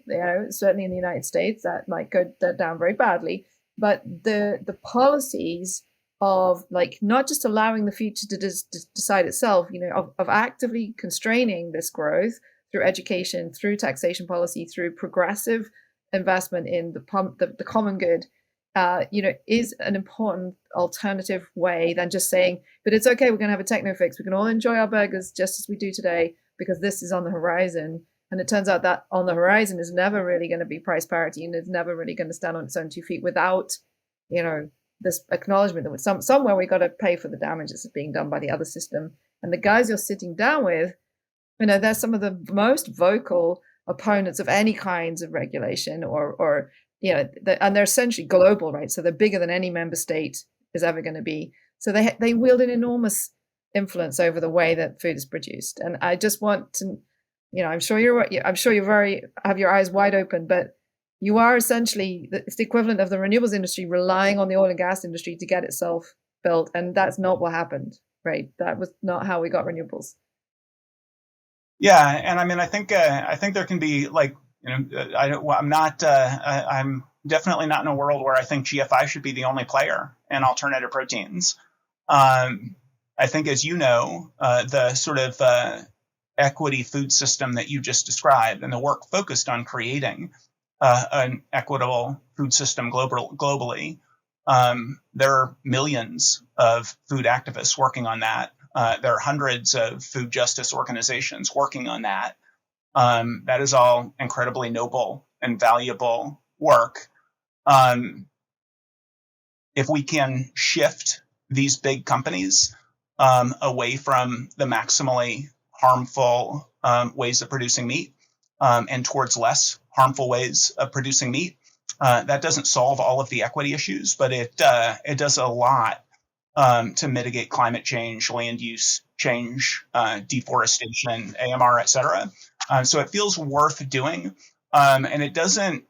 certainly in the United States, that might go down very badly. But the policies of not just allowing the future to decide itself, of actively constraining this growth through education, through taxation policy, through progressive investment in the common good, is an important alternative way than just saying, but it's okay, we're going to have a techno fix. We can all enjoy our burgers just as we do today because this is on the horizon. And it turns out that on the horizon is never really going to be price parity, and it's never really going to stand on its own 2 feet without, this acknowledgement that somewhere we got to pay for the damage that's being done by the other system. And the guys you're sitting down with, they're some of the most vocal opponents of any kinds of regulation or and they're essentially global, right? So they're bigger than any member state is ever going to be. So they wield an enormous influence over the way that food is produced. And I just want to, I'm sure you have your eyes wide open, but you are essentially, it's the equivalent of the renewables industry relying on the oil and gas industry to get itself built. And that's not what happened, right? That was not how we got renewables. Yeah. And I mean, I think there can be I'm definitely not in a world where I think GFI should be the only player in alternative proteins. I think, as you know, the sort of equity food system that you just described and the work focused on creating an equitable food system globally, there are millions of food activists working on that. There are hundreds of food justice organizations working on that. That is all incredibly noble and valuable work. If we can shift these big companies away from the maximally harmful ways of producing meat and towards less harmful ways of producing meat, that doesn't solve all of the equity issues, but it does a lot to mitigate climate change, land use change, deforestation, AMR, et cetera. So it feels worth doing, and it doesn't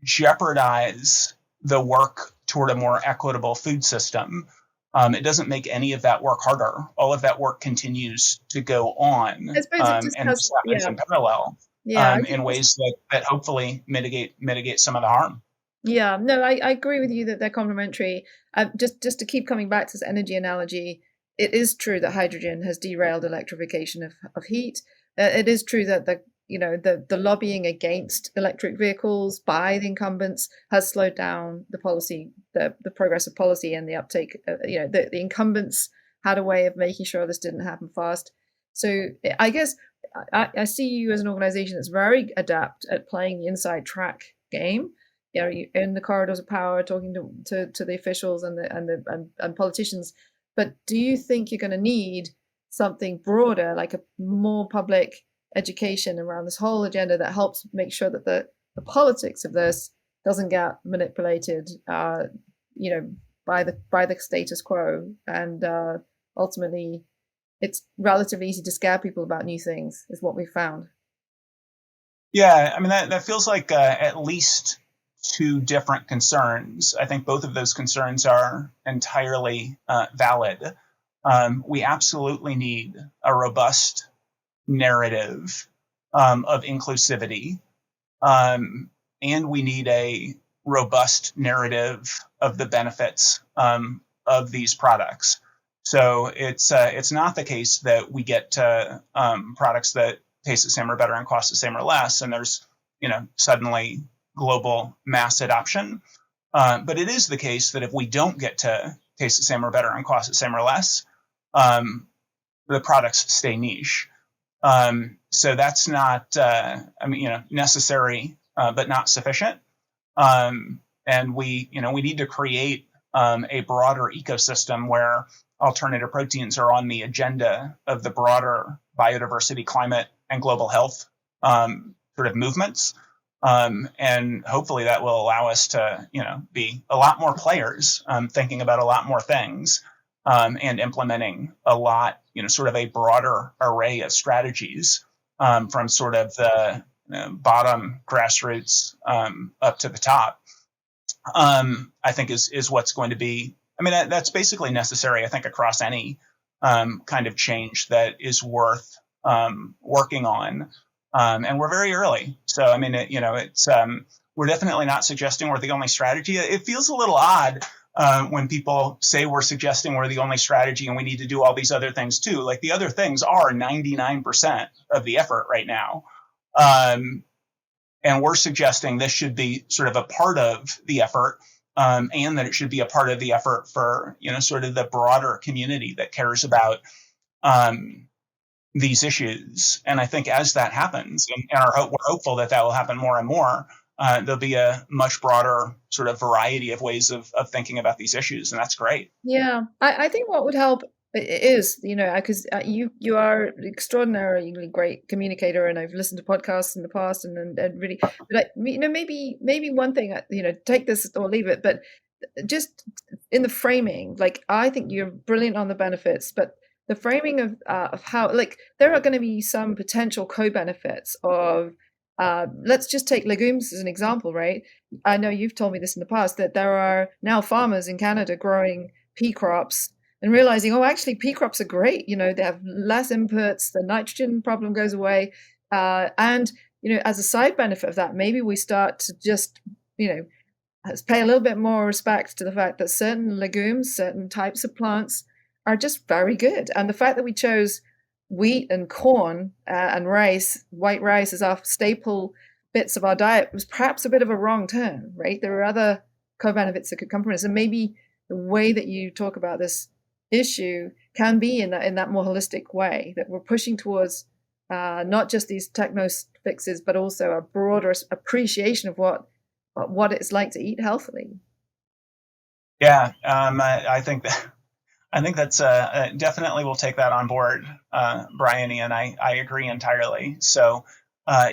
jeopardize the work toward a more equitable food system. It doesn't make any of that work harder. All of that work continues to go on, I suppose it just and this happens in parallel, in ways that hopefully mitigate some of the harm. Yeah, no, I agree with you that they're complementary. Just to keep coming back to this energy analogy, it is true that hydrogen has derailed electrification of heat. It is true that the lobbying against electric vehicles by the incumbents has slowed down the policy, the progress of policy and the uptake. The incumbents had a way of making sure this didn't happen fast. So I guess I see you as an organization that's very adept at playing the inside track game. In the corridors of power, talking to the officials and politicians. But do you think you're going to need something broader, like a more public education around this whole agenda that helps make sure that the politics of this doesn't get manipulated, by the status quo, and ultimately, it's relatively easy to scare people about new things, is what we found. Yeah, I mean that feels like at least two different concerns. I think both of those concerns are entirely valid. We absolutely need a robust narrative of inclusivity, and we need a robust narrative of the benefits of these products. So it's not the case that we get to products that taste the same or better and cost the same or less, and there's suddenly global mass adoption. But it is the case that if we don't get to taste the same or better and cost the same or less, the products stay niche. So that's not, necessary, but not sufficient. And we need to create a broader ecosystem where alternative proteins are on the agenda of the broader biodiversity, climate, and global health sort of movements. And hopefully that will allow us to, be a lot more players, thinking about a lot more things, and implementing a lot, sort of a broader array of strategies, from sort of the bottom grassroots up to the top. I think is what's going to be. I mean, that's basically necessary, I think, across any kind of change that is worth working on. And we're very early. So, I mean, it's we're definitely not suggesting we're the only strategy. It feels a little odd when people say we're suggesting we're the only strategy and we need to do all these other things too. Like the other things are 99% of the effort right now. And we're suggesting this should be sort of a part of the effort, and that it should be a part of the effort for, sort of the broader community that cares about these issues. And I think as that happens, and we're hopeful that will happen more and more, there'll be a much broader sort of variety of ways of thinking about these issues. And that's great. Yeah, I think what would help It is, because you are an extraordinarily great communicator, and I've listened to podcasts in the past, and really, but maybe one thing, take this or leave it, but just in the framing, like I think you're brilliant on the benefits, but the framing of how, like, there are going to be some potential co-benefits of, let's just take legumes as an example, right? I know you've told me this in the past, that there are now farmers in Canada growing pea crops and realizing, oh, actually, pea crops are great. They have less inputs, the nitrogen problem goes away. And, as a side benefit of that, maybe we start to just, pay a little bit more respect to the fact that certain legumes, certain types of plants are just very good. And the fact that we chose wheat and corn and rice, white rice, as our staple bits of our diet was perhaps a bit of a wrong turn, right? There are other co-benefits that could come from this. And maybe the way that you talk about this issue can be in that more holistic way, that we're pushing towards not just these techno fixes, but also a broader appreciation of what it's like to eat healthily. Yeah, I think that's definitely, we'll take that on board, Bryony, and I agree entirely. So,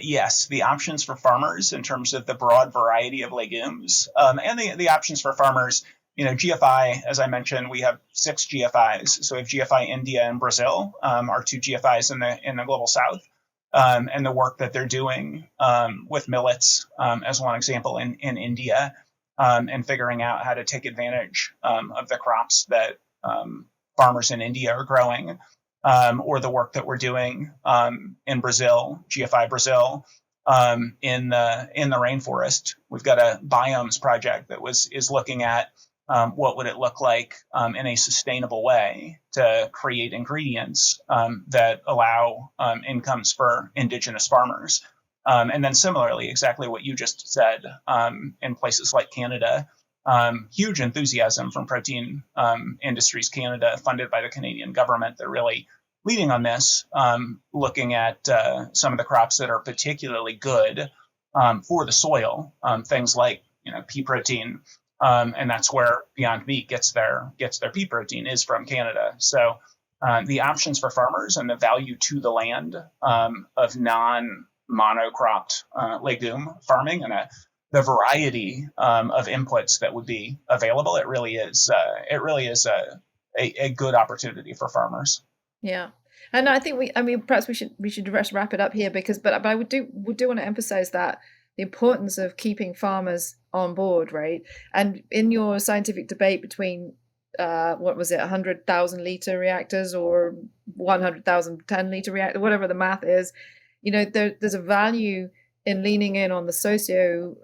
yes, the options for farmers in terms of the broad variety of legumes, and the options for farmers, GFI, as I mentioned, we have 6 GFIs. So we have GFI India and Brazil, our 2 GFIs in the global south, and the work that they're doing with millets, as one example, in India, and figuring out how to take advantage of the crops that farmers in India are growing, or the work that we're doing in Brazil, GFI Brazil, in the rainforest. We've got a biomes project that is looking at what would it look like in a sustainable way to create ingredients that allow incomes for indigenous farmers. And then similarly, exactly what you just said, in places like Canada, huge enthusiasm from Protein Industries Canada, funded by the Canadian government. They're really leading on this, looking at some of the crops that are particularly good for the soil, things like pea protein, and that's where Beyond Meat gets their pea protein, is from Canada. So the options for farmers and the value to the land of non-monocropped legume farming, and the variety of inputs that would be available, it really is a good opportunity for farmers. Yeah. And I think perhaps we should wrap it up here, but I would do want to emphasize that the importance of keeping farmers on board, right? And in your scientific debate between what was it, 100,000 liter reactors or 100,000 10-liter reactor, whatever the math is, there's a value in leaning in on the socio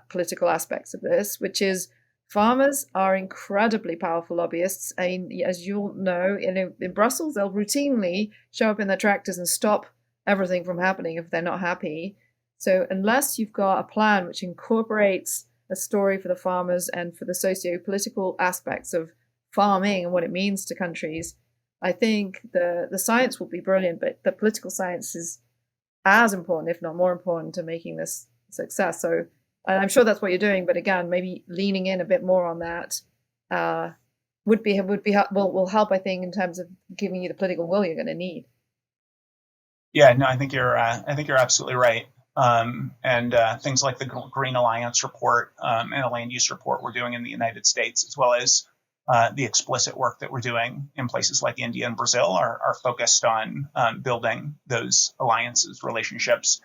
political aspects of this, which is farmers are incredibly powerful lobbyists. I mean, as you'll know, in Brussels, they'll routinely show up in their tractors and stop everything from happening if they're not happy. So unless you've got a plan which incorporates a story for the farmers and for the socio-political aspects of farming and what it means to countries, I think the science will be brilliant, but the political science is as important, if not more important, to making this a success. So I'm sure that's what you're doing, but again, maybe leaning in a bit more on that will help, I think, in terms of giving you the political will you're going to need. Yeah, no, I think you're absolutely right. And things like the Green Alliance report and a land use report we're doing in the United States, as well as the explicit work that we're doing in places like India and Brazil, are focused on building those alliances, relationships,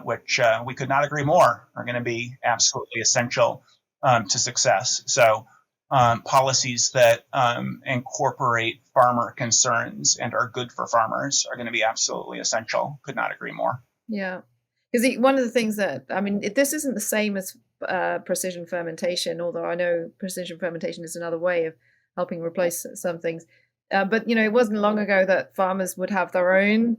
which we could not agree more are going to be absolutely essential to success. So policies that incorporate farmer concerns and are good for farmers are going to be absolutely essential. Could not agree more. Yeah. Because one of the things that, this isn't the same as precision fermentation, although I know precision fermentation is another way of helping replace some things. But, it wasn't long ago that farmers would have their own,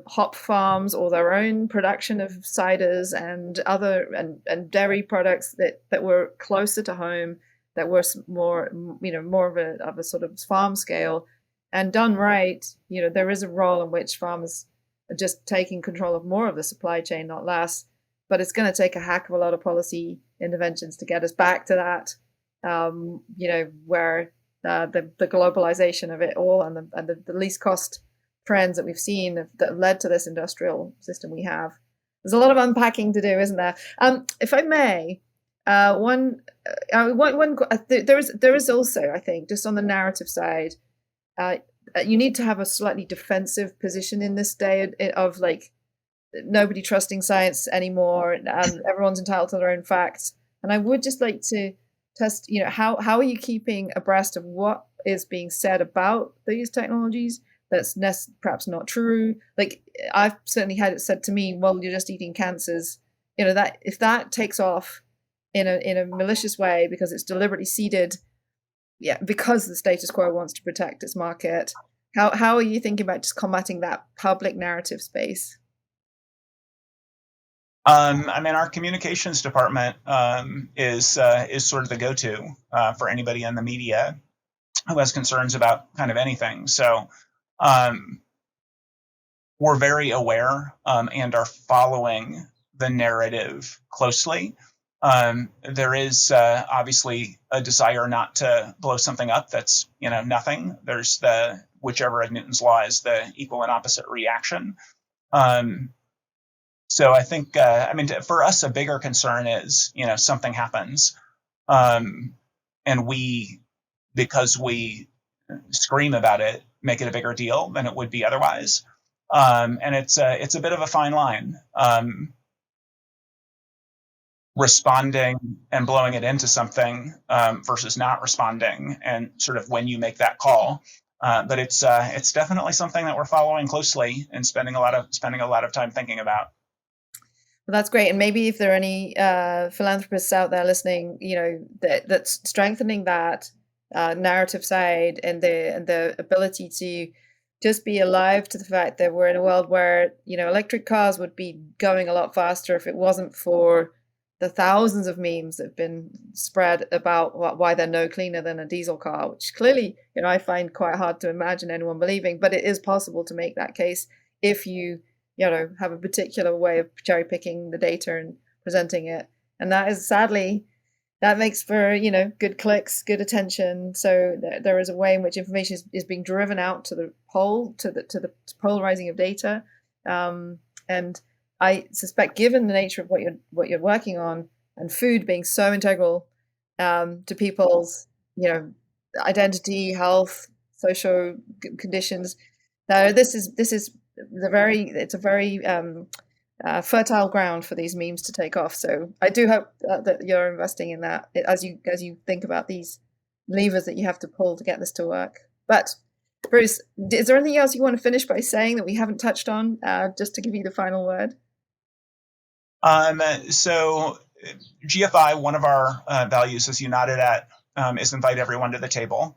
hop farms or their own production of ciders and other and dairy products that were closer to home, that were more of a sort of farm scale, and done right. There is a role in which farmers are just taking control of more of the supply chain, not less. But it's going to take a heck of a lot of policy interventions to get us back to that, where the globalization of it all and the least cost trends that we've seen that led to this industrial system we have. There's a lot of unpacking to do, isn't there? If I may, there is also, I think, just on the narrative side, you need to have a slightly defensive position in this day of like nobody trusting science anymore, and everyone's entitled to their own facts. And I would just like to test, how are you keeping abreast of what is being said about these technologies that's perhaps not true? Like I've certainly had it said to me, well, you're just eating cancers. That if that takes off in a malicious way because it's deliberately seeded, because the status quo wants to protect its market, how are you thinking about just combating that public narrative space? Our communications department is sort of the go-to for anybody in the media who has concerns about kind of anything. So we're very aware and are following the narrative closely. There is obviously a desire not to blow something up that's nothing. There's the whichever of Newton's law is the equal and opposite reaction. So I think, for us, a bigger concern is, something happens, and because we scream about it, make it a bigger deal than it would be otherwise. And it's a bit of a fine line, responding and blowing it into something versus not responding, and sort of when you make that call. But it's definitely something that we're following closely and spending a lot of time thinking about. Well, that's great. And maybe if there are any philanthropists out there listening, that's strengthening that narrative side and the ability to just be alive to the fact that we're in a world where, electric cars would be going a lot faster if it wasn't for the thousands of memes that have been spread about why they're no cleaner than a diesel car, which clearly, I find quite hard to imagine anyone believing, but it is possible to make that case if you have a particular way of cherry picking the data and presenting it. And that is sadly, that makes for, good clicks, good attention. So there is a way in which information is being driven out to the polarizing of data. And I suspect, given the nature of what you're working on, and food being so integral to people's, identity, health, social conditions, this is it's a very fertile ground for these memes to take off. So I do hope that you're investing in that as you think about these levers that you have to pull to get this to work. But Bruce, is there anything else you want to finish by saying that we haven't touched on, just to give you the final word? So GFI, one of our values, as you nodded at, is invite everyone to the table.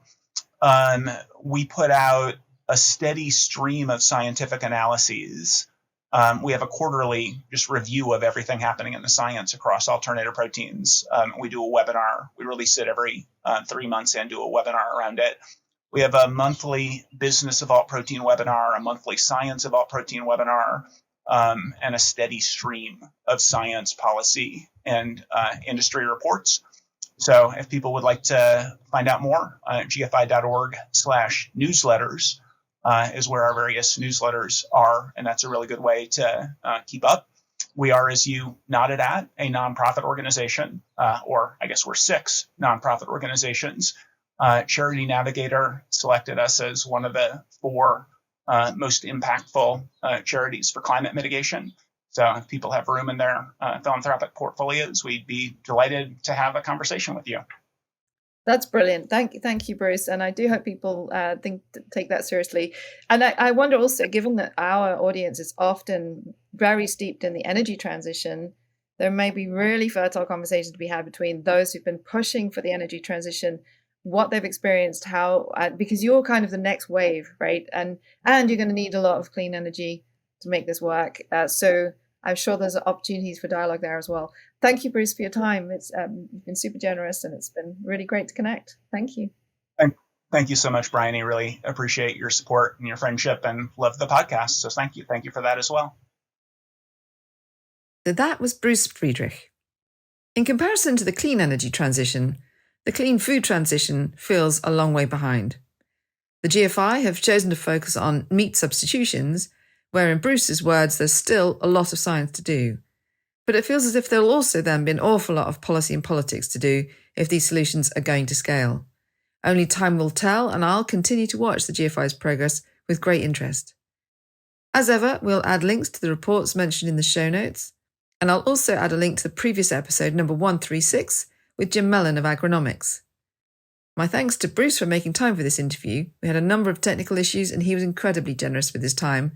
We put out a steady stream of scientific analyses. We have a quarterly just review of everything happening in the science across alternative proteins. We do a webinar. We release it every 3 months and do a webinar around it. We have a monthly business of alt protein webinar, a monthly science of alt protein webinar, and a steady stream of science, policy, and industry reports. So if people would like to find out more, gfi.org/newsletters is where our various newsletters are, and that's a really good way to keep up. We are, as you nodded at, a nonprofit organization, or I guess we're 6 nonprofit organizations. Charity Navigator selected us as one of the 4 most impactful charities for climate mitigation. So if people have room in their philanthropic portfolios, we'd be delighted to have a conversation with you. That's brilliant. Thank you, Bruce. And I do hope people take that seriously. And I wonder also, given that our audience is often very steeped in the energy transition, there may be really fertile conversations to be had between those who've been pushing for the energy transition, what they've experienced, how, because you're kind of the next wave, right? And you're going to need a lot of clean energy to make this work. So I'm sure there's opportunities for dialogue there as well. Thank you, Bruce, for your time. It's been super generous, and it's been really great to connect. Thank you. Thank you so much, Bryony. Really appreciate your support and your friendship, and love the podcast. So thank you. Thank you for that as well. So that was Bruce Friedrich. In comparison to the clean energy transition, the clean food transition feels a long way behind. The GFI have chosen to focus on meat substitutions, where in Bruce's words there's still a lot of science to do. But it feels as if there'll also then be an awful lot of policy and politics to do if these solutions are going to scale. Only time will tell, and I'll continue to watch the GFI's progress with great interest. As ever, we'll add links to the reports mentioned in the show notes, and I'll also add a link to the previous episode number 136 with Jim Mellon of Agronomics. My thanks to Bruce for making time for this interview. We had a number of technical issues and he was incredibly generous with his time.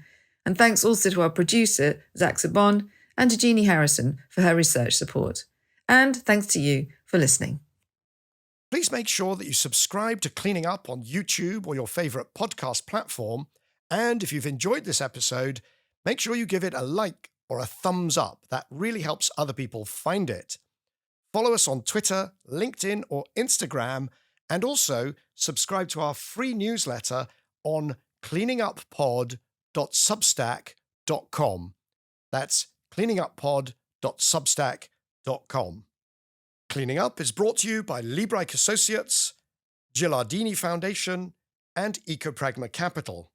And thanks also to our producer, Zach Sabon, and to Jeannie Harrison for her research support. And thanks to you for listening. Please make sure that you subscribe to Cleaning Up on YouTube or your favourite podcast platform. And if you've enjoyed this episode, make sure you give it a like or a thumbs up. That really helps other people find it. Follow us on Twitter, LinkedIn, or Instagram, and also subscribe to our free newsletter on cleaninguppod.substack.com. That's cleaninguppod.substack.com. Cleaning Up is brought to you by Liebreich Associates, Gilardini Foundation, and Ecopragma Capital.